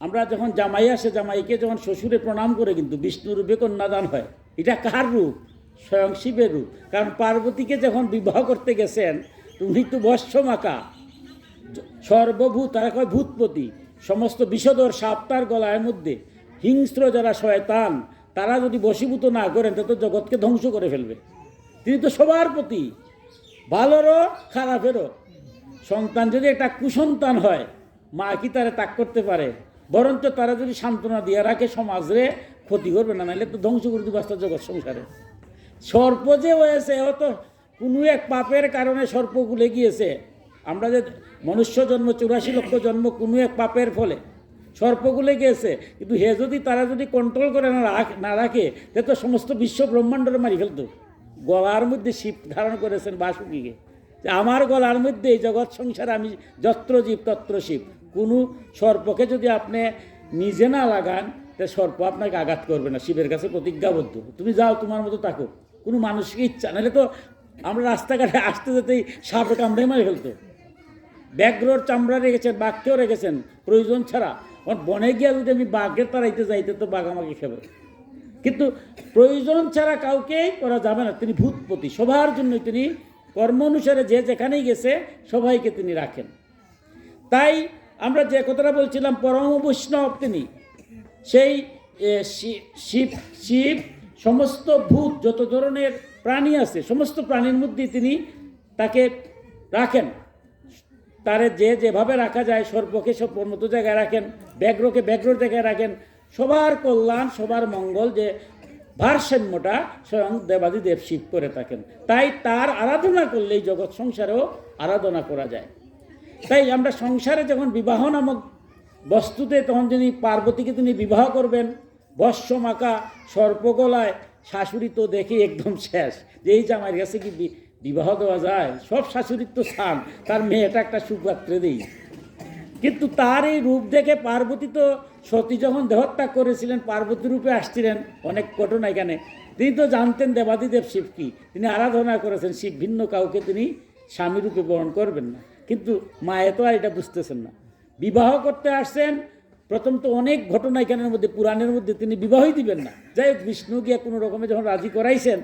আমরা যখন জামাই আসে, জামাইকে যখন শ্বশুরে প্রণাম করে কিন্তু বিষ্ণু রূপে কন্যাদান হয়। এটা কার রূপ? স্বয়ং শিবের রূপ। কারণ পার্বতীকে যখন বিবাহ করতে গেছেন, উনি তো বৎসমাকা, সর্বভূত, তারা কয় ভূতপতি, সমস্ত বিষধর সাপ তার গলার মধ্যে। হিংস্র যারা শয়তান, তারা যদি বশীভূত না করেন তো জগৎকে ধ্বংস করে ফেলবে। তিনি তো সবার প্রতি, ভালোরও খারাপেরও। সন্তান যদি একটা কুসন্তান হয়, মা কি তারা ত্যাগ করতে পারে? বরঞ্চ তারা যদি সান্ত্বনা দিয়ে রাখে, সমাজে ক্ষতি করবে না, নাহলে তো ধ্বংস করে দিবে বাস্তব জগৎ সংসারে। সর্প যে হয়েছে, ও তো কোনো এক পাপের কারণে সর্পগুলে গিয়েছে। আমরা যে মনুষ্য জন্ম 84 লক্ষ জন্ম কোনো এক পাপের ফলে সর্পগুলে গিয়েছে। কিন্তু হে যদি তারা যদি কন্ট্রোল করে না রাখে, তে তো সমস্ত বিশ্ব ব্রহ্মাণ্ডরে মারি ফেলতো। গলার মধ্যে শিব ধারণ করেছেন বাসুকীকে, যে আমার গলার মধ্যে এই জগৎ সংসারে আমি যত্র জীব তত্র শিব। কোনো সর্পকে যদি আপনি নিজে না লাগান, তা সর্প আপনাকে আঘাত করবে না, শিবের কাছে প্রতিজ্ঞাবদ্ধ। তুমি যাও, তোমার মতো থাকো, কোনো মানসিক ইচ্ছা, নাহলে তো আমরা রাস্তাঘাটে আসতে যেতেই সাপে কামড়ে মারে ফেলতো। ব্যাঘ্রর চামড়া রেখেছেন, বাঘকেও রেখেছেন প্রয়োজন ছাড়া। আমার বনে গিয়া যদি আমি বাঘের তাড়াইতে যাইতে তো বাঘ আমাকে খেবে, কিন্তু প্রয়োজন ছাড়া কাউকেই করা যাবে না। তিনি ভূতপতি, সবার জন্য তিনি কর্ম অনুসারে যে যেখানেই গেছে সবাইকে তিনি রাখেন। তাই আমরা যে কথাটা বলছিলাম, পরম বৈষ্ণব তিনি, সেই শিব শিব সমস্ত ভূত যত ধরনের প্রাণী আছে সমস্ত প্রাণীর মধ্যে তিনি তাকে রাখেন। তারে যে যেভাবে রাখা যায়, সর্পকে সর্পর মতো জায়গায় রাখেন, ব্যাঘ্রকে ব্যাঘ্রর জায়গায় রাখেন। সবার কল্যাণ, সবার মঙ্গল, যে ভারসাম্যটা স্বয়ং দেবাদিদেব শিব করে থাকেন। তাই তার আরাধনা করলেই জগৎ সংসারেও আরাধনা করা যায়। তাই আমরা সংসারে যখন বিবাহ নামক বস্তুতে, তখন যিনি পার্বতীকে তিনি বিবাহ করবেন, বর্ষ মাকা সর্পগলায়, শাশুড়ি তো দেখে একদম শেষ, যে এই জামাইয়ের কাছে কি বিবাহ দেওয়া যায়? সব শাশুড়ির তো স্থান, তার মেয়েটা একটা সুপাত্রে দেই। কিন্তু তার এই রূপ দেখে পার্বতী তো, সতী যখন দেহত্যাগ করেছিলেন পার্বতী রূপে আসছিলেন, অনেক ঘটনা এখানে, তিনি তো জানতেন দেবাদিদেব শিব কি, তিনি আরাধনা করেছেন শিব ভিন্ন কাউকে তিনি স্বামী রূপে বরণ করবেন না। কিন্তু মায়ে তো আর এটা বুঝতেছেন না, বিবাহ করতে আসছেন। প্রথম তো অনেক ঘটনা এখানের মধ্যে, পুরাণের মধ্যে, তিনি বিবাহই দিবেন না। যাই হোক, বিষ্ণু গিয়ে কোনো রকমে যখন রাজি করাইছেন,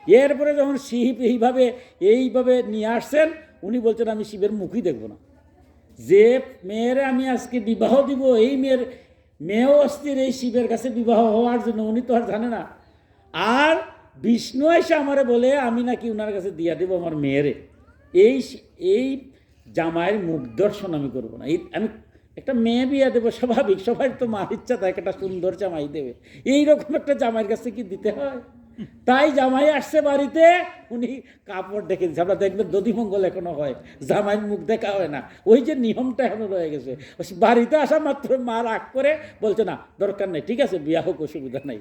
এরপরে যখন শিব এইভাবে নিয়ে আসছেন, উনি বলছেন আমি শিবের মুখই দেখব না। যে মেয়েরে আমি আজকে বিবাহ দিব, এই মেয়েও অস্থির এই শিবের কাছে বিবাহ হওয়ার জন্য, উনি তো আর জানে না। আর বিষ্ণু এসে আমারে বলে আমি নাকি ওনার কাছে দিয়া দেব আমার মেয়েরে, এই জামাইয়ের মুখ দর্শন আমি করবো না। আমি একটা মেয়ে বিয়া দেবো, স্বাভাবিক, সবাই তো মার ইচ্ছা থাকে একটা সুন্দর জামাই দেবে, এইরকম একটা জামাইয়ের কাছে কি দিতে হয়? তাই জামাই আসছে বাড়িতে, উনি কাপড় দেখে দিচ্ছে। আমরা দেখবেন দধিমঙ্গল এখনো হয়, জামাইয়ের মুখ দেখা হয় না, ওই যে নিয়মটা এখনো রয়ে গেছে। বাড়িতে আসা মাত্র মা রাগ করে বলছে না দরকার নেই, ঠিক আছে বিয়া হোক, অসুবিধা নাই,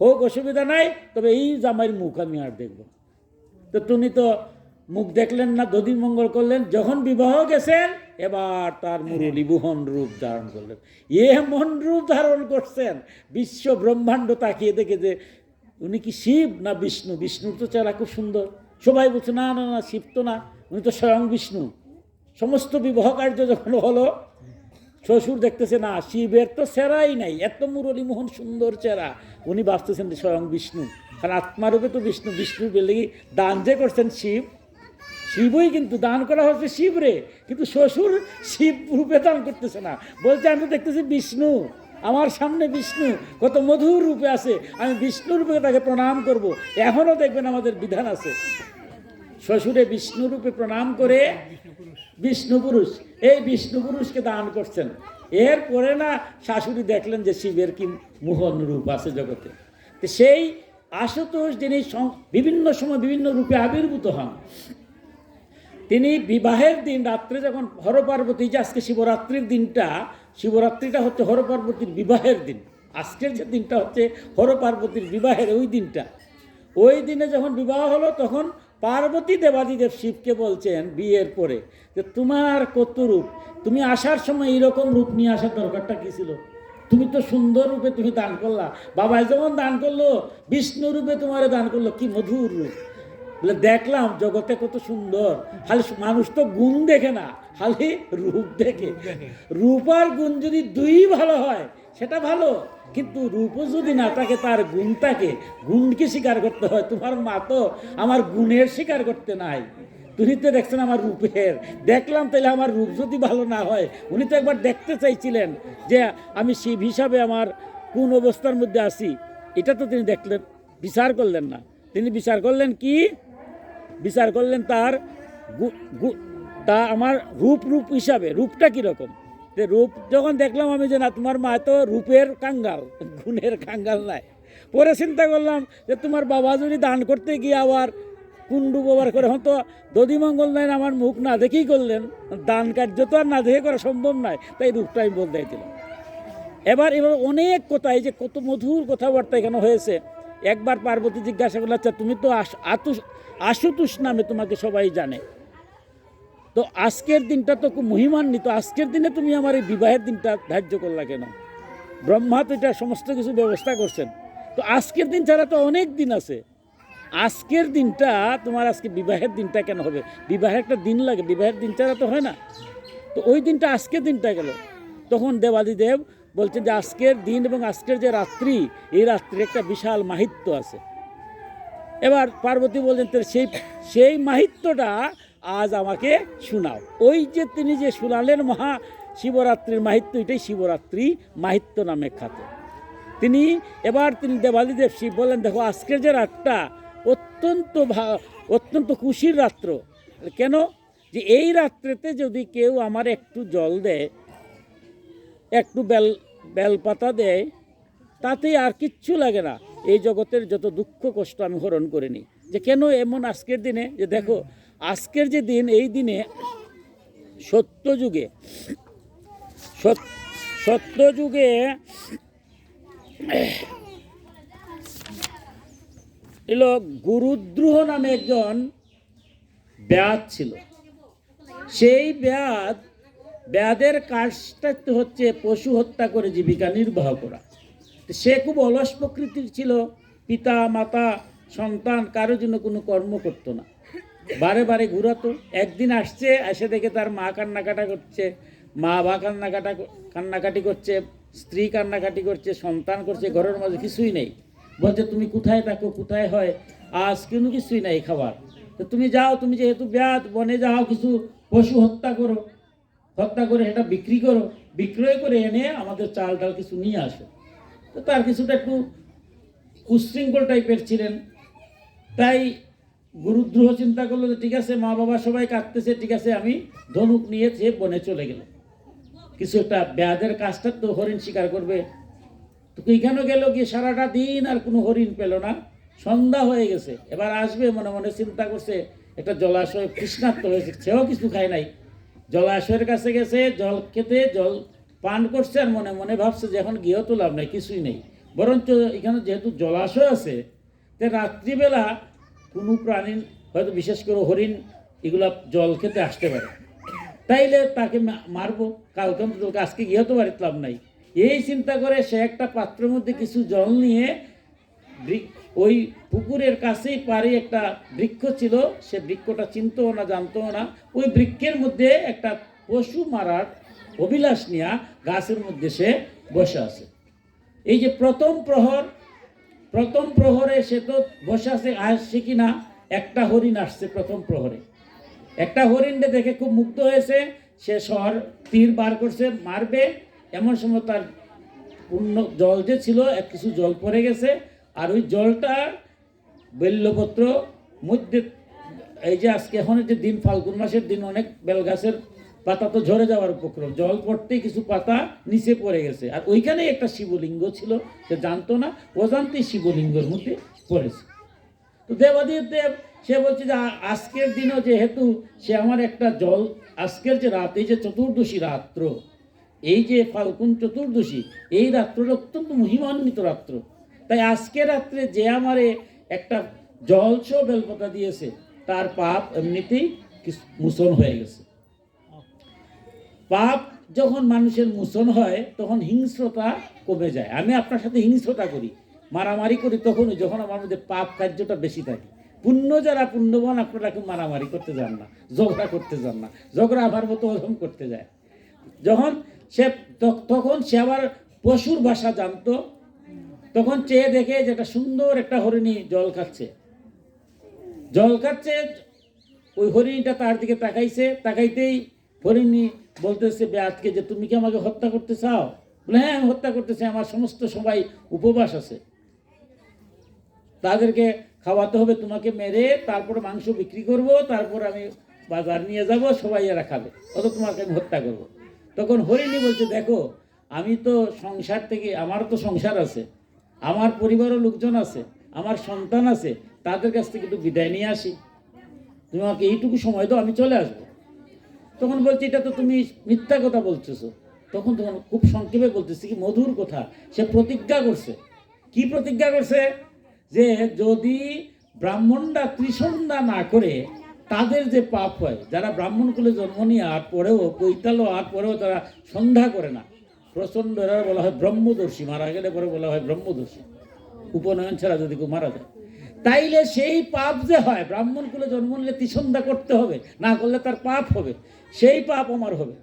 হোক অসুবিধা নাই, তবে এই জামাইয়ের মুখ আমি আর দেখবো। তো তুমি তো মুখ দেখলেন না, দধিমঙ্গল করলেন, যখন বিবাহ গেছেন এবার তার মুরলী মোহন রূপ ধারণ করলেন। এমন রূপ ধারণ করছেন, বিশ্ব ব্রহ্মাণ্ড তাকিয়ে দেখে যে উনি কি শিব না বিষ্ণু। বিষ্ণুর তো চেহারা খুব সুন্দর, সবাই বলছে না না না শিব তো না, উনি তো স্বয়ং বিষ্ণু। সমস্ত বিবাহ কার্য যখন হলো, শ্বশুর দেখতেছে না শিবের তো চেহারাই নাই, এত মুরলী মোহন সুন্দর চেহারা, উনি ভাবতেছেন যে স্বয়ং বিষ্ণু, কারণ আত্মারূপে তো বিষ্ণু। বিষ্ণু বেলে দান যে করছেন শিব, শিবই কিন্তু দান করা হচ্ছে শিব রে, কিন্তু শ্বশুর শিব রূপে দান করতেছে না, বলছে আমি দেখতেছি বিষ্ণু, আমার সামনে বিষ্ণু কত মধুর রূপে আছে, আমি বিষ্ণু রূপে তাকে প্রণাম করব। এখনও দেখবেন আমাদের বিধান আছে, শ্বশুরে বিষ্ণু রূপে প্রণাম করে বিষ্ণু পুরুষ, এই বিষ্ণু পুরুষকে দান করছেন। এরপরে না শাশুড়ি দেখলেন যে শিবের কি মোহন রূপ আছে জগতে। তো সেই আশুতোষ যিনি বিভিন্ন সময় বিভিন্ন রূপে আবির্ভূত হন, তিনি বিবাহের দিন রাত্রে যখন হরপার্বতী, যে আজকে শিবরাত্রির দিনটা, শিবরাত্রিটা হচ্ছে হরপার্বতীর বিবাহের দিন, আজকের যে দিনটা হচ্ছে হরপার্বতীর বিবাহের ওই দিনটা, ওই দিনে যখন বিবাহ হলো তখন পার্বতী দেবাদিদেব শিবকে বলছেন বিয়ের পরে যে তোমার কত রূপ, তুমি আসার সময় এইরকম রূপ নিয়ে আসার দরকারটা কী ছিল? তুমি তো সুন্দর রূপে তুমি দান করলা, বাবাই যেমন দান করলো বিষ্ণু রূপে তোমারে দান করলো, কি মধুর রূপ। বলে দেখলাম জগতে কত সুন্দর, খালি মানুষ তো গুণ দেখে না, খালি রূপ দেখে। রূপ আর গুণ যদি দুই ভালো হয় সেটা ভালো, কিন্তু রূপও যদি না থাকে, তার গুণ থাকে, গুণকে স্বীকার করতে হয়। তোমার মা তো আমার গুণের স্বীকার করতে নাই, তুমি তো দেখছেন আমার রূপের, দেখলাম তাহলে আমার রূপ যদি ভালো না হয়, উনি তো একবার দেখতে চাইছিলেন যে আমি শিব হিসাবে আমার কোন অবস্থার মধ্যে আছি, এটা তো তিনি দেখলেন, বিচার করলেন না। তিনি বিচার করলেন কি? বিচার করলেন তার তা আমার রূপ হিসাবে, রূপটা কীরকম। যে রূপ যখন দেখলাম আমি যে না তোমার মা তো রূপের কাঙ্গাল, গুণের কাঙ্গাল নাই। পরে চিন্তা করলাম যে তোমার বাবা যদি দান করতে গিয়ে আবার কুণ্ডু ব্যবহার করে, হয়তো দধিমঙ্গল নাই, আমার মুখ না দেখেই করলেন, দান কার্য তো আর না দেখে করা সম্ভব নয়, তাই রূপটা আমি বদলাই দিলাম। এবার অনেক কথা, এই যে কত মধুর কথাবার্তা এখানে হয়েছে। একবার পার্বতী জিজ্ঞাসা করল, আচ্ছা তুমি তো আশুতোষ নামে তোমাকে সবাই জানে, তো আজকের দিনটা তো খুব মহিমান্বিত, আজকের দিনে তুমি আমার এই বিবাহের দিনটা ধার্য করলা কেন? ব্রহ্মা তো এটা সমস্ত কিছু ব্যবস্থা করছেন। তো আজকের দিন ছাড়া তো অনেক দিন আছে। আজকের দিনটা তোমার আজকে বিবাহের দিনটা কেন হবে? বিবাহের একটা দিন লাগে, বিবাহের দিন ছাড়া তো হয় না। তো ওই দিনটা আজকের দিনটা গেল। তখন দেবাদিদেব বলছেন যে আজকের দিন এবং আজকের যে রাত্রি, এই রাত্রির একটা বিশাল মাহিত্য আছে। এবার পার্বতী বলছেন সেই সেই মাহিত্যটা আজ আমাকে শোনাও। ওই যে তিনি যে শোনালেন মহা শিবরাত্রির মাহিত্য, এটাই শিবরাত্রি মাহিত্য নামে খ্যাত। তিনি দেবাদিদেব শিব বলেন, দেখো আজকের যে রাতটা অত্যন্ত খুশির রাত্র। কেন? যে এই রাত্রেতে যদি কেউ আমার একটু জল দেয়, একটু বেলপাতা দেয়, তাতেই আর কিচ্ছু লাগে না। এই জগতের যত দুঃখ কষ্ট আমি হরণ করে নিই। যে কেন এমন আজকের দিনে, যে দেখো আজকের যে দিন, এই দিনে সত্যযুগে এলো গুরুদ্রোহ নামে একজন ব্যাদ ছিল। সেই ব্যাদের কাজটা হচ্ছে পশু হত্যা করে জীবিকা নির্বাহ করা। সে খুব অলস প্রকৃতির ছিল। পিতা মাতা সন্তান কারোর জন্য কোনো কর্ম করতো না, বারে বারে ঘুরাতো। একদিন আসছে, এসে দেখে তার মা কান্নাকাটি করছে, স্ত্রী কান্নাকাটি করছে, সন্তান করছে, ঘরের মাঝে কিছুই নেই। বলছে তুমি কোথায় থাকো, কোথায় হয়, আজ কোনো কিছুই নাই খাবার। তো তুমি যাও, তুমি যেহেতু ব্যাদ, বনে যাও, কিছু পশু হত্যা করে এটা বিক্রয় করে এনে আমাদের চাল ডাল কিছু নিয়ে আসো। তো তার কিছুটা একটু উচ্ছৃঙ্খল টাইপের ছিলেন। তাই গুরুদ্রোহ চিন্তা করলো যে ঠিক আছে, মা বাবা সবাই কাঁদতেছে, ঠিক আছে আমি ধনুক নিয়ে সে বনে চলে গেল। কিছু একটা ব্যাধের কাজটা তো হরিণ শিকার করবে। তো এইখানে গেল, গিয়ে সারাটা দিন আর কোনো হরিণ পেল না। সন্ধ্যা হয়ে গেছে, এবার আসবে মনে মনে চিন্তা করছে। একটা জলাশয় তৃষ্ণার্ত হয়েছে, সেও কিছু খায় নাই। জলাশয়ের কাছে গেছে, জল খেতে, জল পান করছে, আর মনে মনে ভাবছে যে এখন গিয়েও তো লাভ নেই, কিছুই নেই। বরঞ্চ এখানে যেহেতু জলাশয় আছে, তো রাত্রিবেলা কোনো প্রাণী, হয়তো বিশেষ করে হরিণ, এগুলা জল খেতে আসতে পারে, তাইলে তাকে মারবো, কালকে আজকে গিয়েও তো বাড়িতে লাভ নাই। এই চিন্তা করে সে একটা পাত্রের মধ্যে কিছু জল নিয়ে ওই পুকুরের কাছেই পারে একটা বৃক্ষ ছিল, সে বৃক্ষটা চিনতো না, জানতো না। ওই বৃক্ষের মধ্যে একটা পশু মারার অভিলাষ নিয়ে গাছের মধ্যে সে বসে আছে। এই যে প্রথম প্রহরে সে তো বসে আছে, আসছে কিনা একটা হরিণ আসছে। প্রথম প্রহরে একটা হরিণকে দেখে খুব মুগ্ধ হয়েছে। সে তীর বার করছে, মারবে। এমন সময় তার পূর্ণ জল যে ছিল, কিছু জল পড়ে গেছে, আর ওই জলটা বেল্লপত্র মধ্যে, এই যে আজকে এখন যে দিন, ফাল্গুন মাসের দিন, অনেক বেলগাছের পাতা তো ঝরে যাওয়ার উপক্রম, জল পড়তেই কিছু পাতা নিচে পড়ে গেছে। আর ওইখানে একটা শিবলিঙ্গ ছিল, সে জানতো না, অজান্তেই শিবলিঙ্গের মধ্যে পড়েছে। তো দেবাদিদেব সে বলছে যে আজকের দিনও যেহেতু সে আমার একটা জল, আজকের যে রাত, এই যে চতুর্দশী রাত্র, এই যে ফাল্গুন চতুর্দশী, এই রাত্রটা অত্যন্ত মহিমান্বিত রাত্র। তাই আজকে রাত্রে যে আমারে একটা জলছ বেলপাতা দিয়েছে, তার পাপ এমনিতেই মোচন হয়ে গেছে। পাপ যখন মানুষের মোচন হয়, তখন হিংস্রতা কমে যায়। আমি আপনার সাথে হিংস্রতা করি, মারামারি করি, তখনই যখন আমার মধ্যে পাপ কার্যটা বেশি থাকে। যারা পুণ্যবান, আপনারা কেউ মারামারি করতে যান না, ঝগড়া করতে যান না, ঝগড়া আমার মতো অধম করতে যায়। তখন সে আবার পশুর ভাষা জানতো। তখন চেয়ে দেখে যেটা সুন্দর একটা হরিণী জল খাচ্ছে। ওই হরিণীটা তার দিকে তাকাইতেই হরিণী বলতেছে ব্যাধকে যে তুমি কি আমাকে হত্যা করতে চাও? বলে হ্যাঁ, আমি হত্যা করতে চাই, আমার সমস্ত সবাই উপবাস আছে, তাদেরকে খাওয়াতে হবে, তোমাকে মেরে তারপর মাংস বিক্রি করব, তারপর আমি বাজার নিয়ে যাব, সবাই এরা খাবে, অত তোমাকে আমি হত্যা করব। তখন হরিণী বলছে দেখো, আমি তো সংসার থেকে, আমার তো সংসার আছে, আমার পরিবারও লোকজন আছে, আমার সন্তান আছে, তাদের কাছ থেকে একটু বিদায় নিয়ে আসি, তুমি আমাকে এইটুকু সময় দাও, আমি চলে আসবো। তখন বলছে এটা তো তুমি মিথ্যা কথা বলতেছো। তখন খুব সংক্ষেপে বলতেছি, কি মধুর কথা। সে প্রতিজ্ঞা করছে। কি প্রতিজ্ঞা করছে? যে যদি ব্রাহ্মণরা ত্রিসন্ধ্যা না করে, তাদের যে পাপ হয়, যারা ব্রাহ্মণ কুলে জন্ম নিয়ে আর পরেও, কৈতাল আর পরেও তারা সন্ধ্যা করে না, প্রচণ্ড, এরা বলা হয় ব্রহ্মদর্শী, মারা গেলে পরে বলা হয় ব্রহ্মদর্শী, উপনয়ন ছাড়া যদি কেউ মারা যায়। তাইলে সেই পাপ যে হয়, ব্রাহ্মণ কুলে জন্ম নিলে তিসন্ধা করতে হবে, না করলে তার পাপ হবে, সেই পাপ আমার হবে।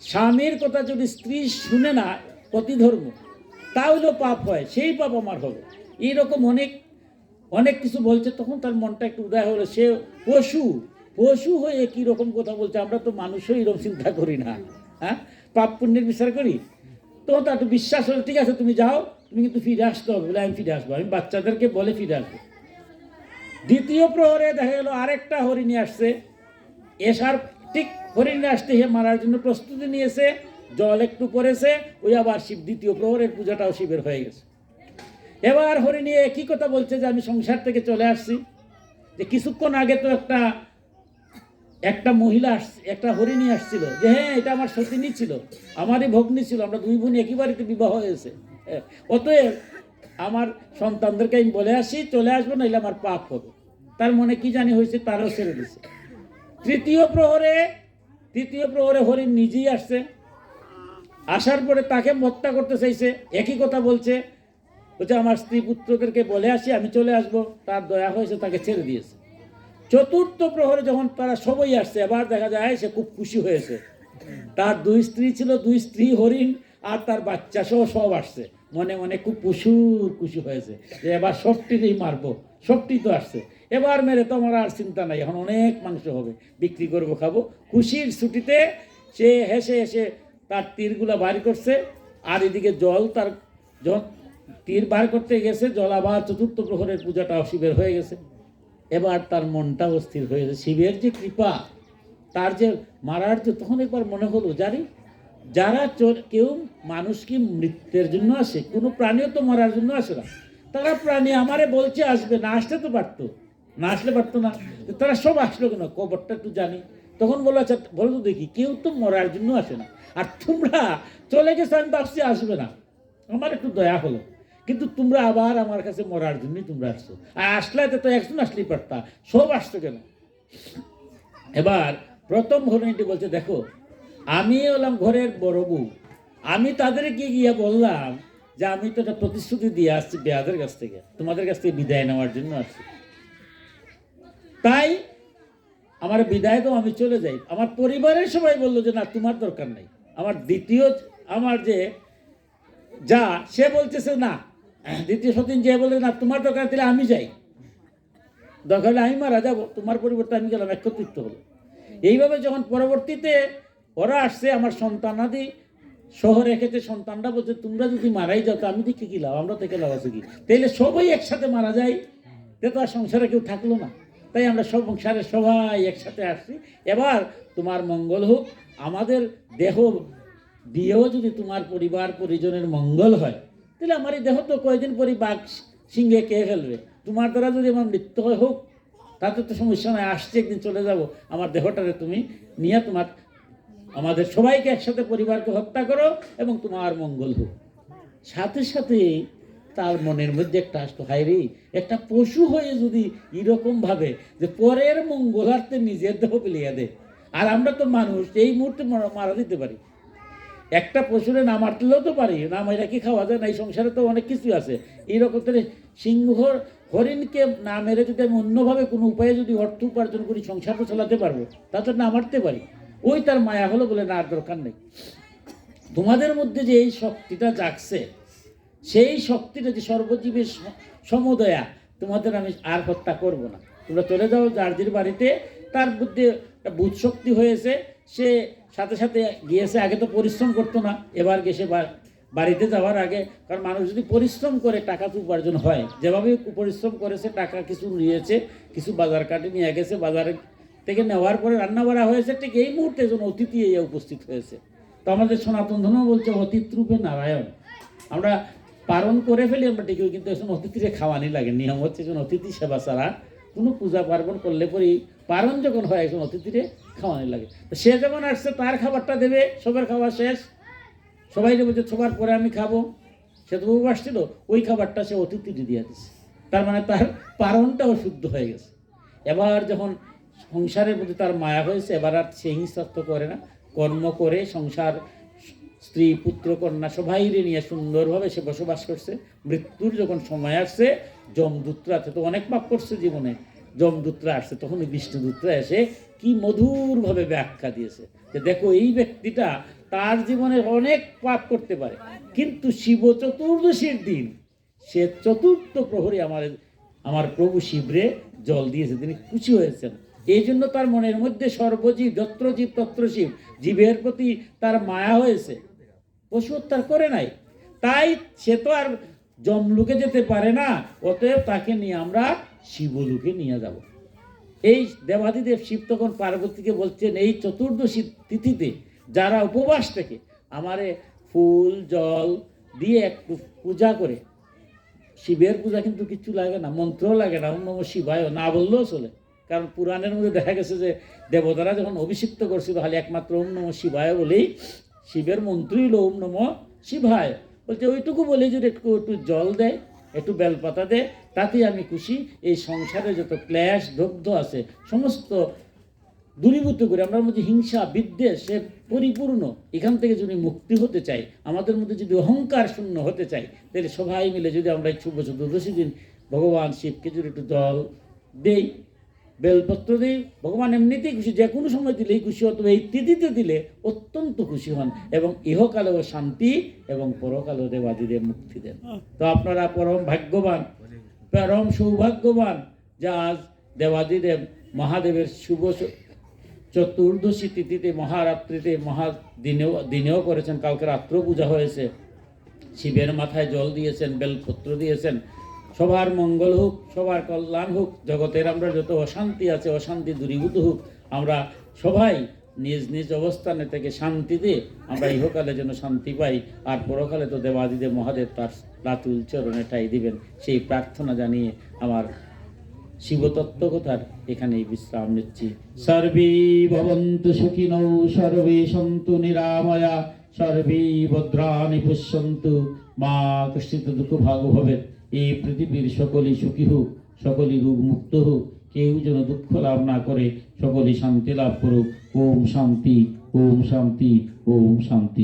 স্বামীর কথা যদি স্ত্রী শুনে না প্রতিধর্ম, তাহলেও পাপ হয়, সেই পাপ আমার হবে। এইরকম অনেক অনেক কিছু বলছে, তখন তার মনটা একটু উদয় হলো। সে পশু, পশু হয়ে কীরকম কথা বলছে, আমরা তো মানুষও এরকম চিন্তা করি না, হ্যাঁ, পাপ পুণ্যের বিচার করি। তখন তার একটু বিশ্বাস হলো, ঠিক আছে তুমি যাও, তুমি কিন্তু ফিরে আসতে হবে। বলে আমি ফিরে আসবো, আমি বাচ্চাদেরকে বলে ফিরে আসবো। দ্বিতীয় প্রহরে দেখা গেল আরেকটা হরিণী আসছে, এসার ঠিক হরিণী আসতে হে মারার জন্য প্রস্তুতি নিয়েছে, জল একটু পড়েছে, ওই আবার শিব দ্বিতীয় প্রহরের পূজাটাও শিবের হয়ে গেছে। এবার হরিণী একই কথা বলছে যে আমি সংসার থেকে চলে আসছি, যে কিছুক্ষণ আগে তো একটা মহিলা আসছে, একটা হরিণী আসছিল, যে হ্যাঁ এটা আমার সতিনী ছিল, আমারই ভগ্নী ছিল, আমরা দুই বোন একই বাড়িতে বিবাহ হয়েছে, অতএব আমার সন্তানদেরকে আমি বলে আসি, চলে আসবো, নাইলে আমার পাপ হবে। তার মনে কি জানি হয়েছে, তারও ছেড়ে দিছে। তৃতীয় প্রহরে হরিণ নিজেই আসছে, আসার পরে তাকে হত্যা করতে চাইছে, একই কথা বলছে, বলছে আমার স্ত্রী পুত্রদেরকে বলে আসি, আমি চলে আসবো, তার দয়া হয়েছে, তাকে ছেড়ে দিয়েছে। চতুর্থ প্রহরে যখন তারা সবাই আসছে, এবার দেখা যায় সে খুব খুশি হয়েছে, তার দুই স্ত্রী ছিল, দুই স্ত্রী হরিণ আর তার বাচ্চা সহ সব আসছে, মনে মনে খুব খুশি হয়েছে যে এবার সবটিতেই মারবো, সবটি তো আসছে, এবার মেরে তো আমার আর চিন্তা নাই, এখন অনেক মাংস হবে, বিক্রি করবো, খাবো। খুশির ছুটিতে সে হেসে হেসে তার তীরগুলা বার করছে, আর এদিকে জল, তার যখন তীর বার করতে গেছে, জল আবার চতুর্থ প্রহরের পূজাটা শিবের হয়ে গেছে। এবার তার মনটা অস্থির হয়ে গেছে, শিবের যে কৃপা, তার যে মারার যে, তখন একবার মনে হলো যারা কেউ মানুষ কি মৃত্যুর জন্য আসে, কোনো প্রাণীও তো মরার জন্য আসে না, তারা প্রাণী আমারে বলছে আসবে, না আসলে তো পারতো, না আসলে পারতো না, তারা সব আসলো কেন, কবরটা একটু জানি। তখন বলো আচ্ছা বলো তো দেখি, কেউ তো মরার জন্য আসে না, আর তোমরা চলে গেছো, আমি ভাবছি আসবে না, আমার একটু দয়া হলো, কিন্তু তোমরা আবার আমার কাছে মরার জন্যই তোমরা আসছো, আর আসলে তো একজন আসলেই পারতা, সব আসতো কেন? এবার প্রথম হরিণীটি বলছে, দেখো আমি হলাম ঘরের বড় বউ, আমি তাদেরকে গিয়ে বললাম যে আমি তো একটা প্রতিশ্রুতি দিয়ে আসছি বেয়াদের কাছ থেকে, তোমাদের কাছ থেকে বিদায় নেওয়ার জন্য আসছি, তাই আমার বিদায় তো আমি চলে যাই। আমার পরিবারের সবাই বললো যে না তোমার দরকার নেই। আমার যে যা সে বলতেছে না, দ্বিতীয় সতীন যে বলে না তোমার দরকার, দিলে আমি যাই, দরকার হলে আমি মারা যাবো, তোমার পরিবর্তে আমি গেলাম, একত্রিত হলো। এইভাবে যখন পরবর্তীতে ওরা আসছে, আমার সন্তানাদি সহ রেখেছে, সন্তানরা বলছে তোমরা যদি মারাই যাও তো আমি দেখি কি লাভ, আমরা থেকে লাভ আছে কি, তাইলে সবাই একসাথে মারা যায়, তে তো আর সংসারে কেউ থাকলো না, তাই আমরা সব সংসারে সবাই একসাথে আসছি, এবার তোমার মঙ্গল হোক, আমাদের দেহ দিয়েও যদি তোমার পরিবার পরিজনের মঙ্গল হয়, তাহলে আমার এই দেহ তো কয়েকদিন পরই বাঘ সিংহে কে ফেলবে, তোমার দ্বারা যদি আমার মৃত্যু হোক তাতে তো সমস্যা নয়, আসছে একদিন চলে যাব, আমার দেহটারে তুমি নিয়ে আমাদের সবাইকে একসাথে পরিবারকে হত্যা করো এবং তোমার মঙ্গল হোক। সাথে সাথে তার মনের মধ্যে একটা আসতো, হায় রে, একটা পশু হয়ে যদি এরকম ভাবে যে পরের মঙ্গলার্থে নিজের দেহ পেলিয়ে দেয়, আর আমরা তো মানুষ, এই মুহূর্তে মারা দিতে পারি, একটা পশুরে না মারতেও তো পারি না, মাইরা কি খাওয়া যায় না, এই সংসারে তো অনেক কিছু আছে, এইরকম করে সিংহ হরিণকে না মেরে যদি আমি অন্যভাবে কোনো উপায়ে যদি অর্থ উপার্জন করি, সংসার তো চালাতে পারবো, তাতে না মারতে পারি, ওই তার মায়া হলো বলে না আর দরকার নেই। তোমাদের মধ্যে যে এই শক্তিটা জাগছে, সেই শক্তিটা যে সর্বজীবের সমদয়া, তোমাদের আমি আর হত্যা করব না, তোমরা চলে যাও যার বাড়িতে, তার বুদ্ধি বুধ শক্তি হয়েছে, সে সাথে সাথে গিয়েছে, আগে তো পরিশ্রম করতো না, এবার গেছে বাড়িতে যাওয়ার আগে, কারণ মানুষ যদি পরিশ্রম করে টাকা তো উপার্জন হয়, যেভাবে পরিশ্রম করেছে, টাকা কিছু নিয়েছে, কিছু বাজার কাটে নিয়ে গেছে, বাজারে থেকে নেওয়ার পরে রান্না বাড়া হয়েছে, ঠিক এই মুহূর্তে একজন অতিথি উপস্থিত হয়েছে। তো আমাদের সনাতন ধর্ম বলছে অতিথ রূপে নারায়ণ, আমরা পালন করে ফেলি আমরা ঠিকই, কিন্তু এখন অতিথিরে খাওয়ানি লাগে, নিয়ম হচ্ছে একজন অতিথি সেবা ছাড়া কোনো পূজা পার্বণ করলে পরেই পালন যখন হয় একজন অতিথিরে খাওয়ানি লাগে। সে যখন আসছে তার খাবারটা দেবে, সবার খাওয়া শেষ, সবাই বলছে সবার পরে আমি খাবো, সে তো উপবাস ছিল, ওই খাবারটা সে অতিথিটি দিয়ে দিচ্ছে, তার মানে তার পালনটাও শুদ্ধ হয়ে গেছে। এবার যখন সংসারের প্রতি তার মায়া হয়েছে, এবার আর সে হিংসাত্ব করে না, কর্ম করে সংসার স্ত্রী পুত্র কন্যা সবাইরে নিয়ে সুন্দরভাবে সে বসবাস করছে। মৃত্যুর যখন সময় আসছে, যমদূতরা তো অনেক পাপ করছে জীবনে, যমদূতরা আসছে, তখন ওই বিষ্ণুদূতরা এসে কি মধুরভাবে ব্যাখ্যা দিয়েছে যে দেখো এই ব্যক্তিটা তার জীবনে অনেক পাপ করতে পারে, কিন্তু শিব চতুর্দশীর দিন সে চতুর্থ প্রহরী আমার প্রভু শিবরে জল দিয়েছে, তিনি খুশি হয়েছেন। এই জন্য তার মনের মধ্যে সর্বজীব যত্র জীব তত্র শিব, জীবের প্রতি তার মায়া হয়েছে, পশু হত্যা করে নাই। তাই সে তো আর যমলোকে যেতে পারে না, অতএব তাকে নিয়ে আমরা শিবলোকে নিয়ে যাব। এই দেবাদিদেব শিব তখন পার্বতীকে বলছেন, এই চতুর্দশী তিথিতে যারা উপবাস থেকে আমারে ফুল জল দিয়ে একটু পূজা করে, শিবের পূজা কিন্তু কিছু লাগে না, মন্ত্র লাগে না, ওম নমঃ শিবায় না বললেও চলে। কারণ পুরাণের মধ্যে দেখা গেছে যে দেবতারা যখন অভিষিক্ত করছিল খালি একমাত্র ওম নমঃ শিবায় বলেই, শিবের মন্ত্রই হলো ওম নমঃ শিবায়। বলছে ওইটুকু বলে যদি একটু জল দেয়, একটু বেলপাতা দেয়, তাতেই আমি খুশি। এই সংসারে যত ক্লেশ দগ্ধ আছে সমস্ত দূরীভূত করে, আমরা মধ্যে হিংসা বিদ্বেষে পরিপূর্ণ, এখান থেকে যদি মুক্তি হতে চাই, আমাদের মধ্যে যদি অহংকার শূন্য হতে চাই, তাহলে সবাই মিলে যদি আমরা শুভ চতুর্দশী দিন ভগবান শিবকে যদি একটু জল দেই, বেলপত্র দিই, ভগবান এমনিতেই খুশি, যে কোনো সময় দিলেই খুশি, অথবা এই তিথিতে দিলে অত্যন্ত খুশি হন এবং ইহকালেও শান্তি এবং পরকালেও দেবাদিদেব মুক্তি দেন। তো আপনারা পরম ভাগ্যবান, পরম সৌভাগ্যবান যা আজ দেবাদিদেব মহাদেবের শুভ চতুর্দশী তিথিতে মহারাত্রিতে দিনেও করেছেন, কালকে রাত্রেও পূজা হয়েছে, শিবের মাথায় জল দিয়েছেন, বেলপত্র দিয়েছেন। সবার মঙ্গল হোক, সবার কল্যাণ হোক, জগতের আমরা যত অশান্তি আছে অশান্তি দূরীভূত হোক, আমরা সবাই নিজ নিজ অবস্থানে থেকে শান্তিতে আমরা ইহকালে যেন শান্তি পাই, আর পরকালে তো দেবাদিদেব মহাদেব তার লাতুল চরণে ঠাঁই দিবেন, সেই প্রার্থনা জানিয়ে আমার শিবতত্ত্ব কথার এখানেই বিশ্রাম নিচ্ছি। সর্বে ভবন্তু সুখিনৌ, সর্বে সন্তু নিরাময়া, সর্বে ভদ্রাণি পশ্যন্তু, মা কশ্চিৎ দুঃখ ভাগ ভবেৎ। এই পৃথিবীর সকলেই সুখী হোক, সকলেই রোগ মুক্ত হোক, কেউ যেন দুঃখ লাভ না করে, সকলেই শান্তি লাভ করুক। ওম শান্তি, ওম শান্তি, ওম শান্তি।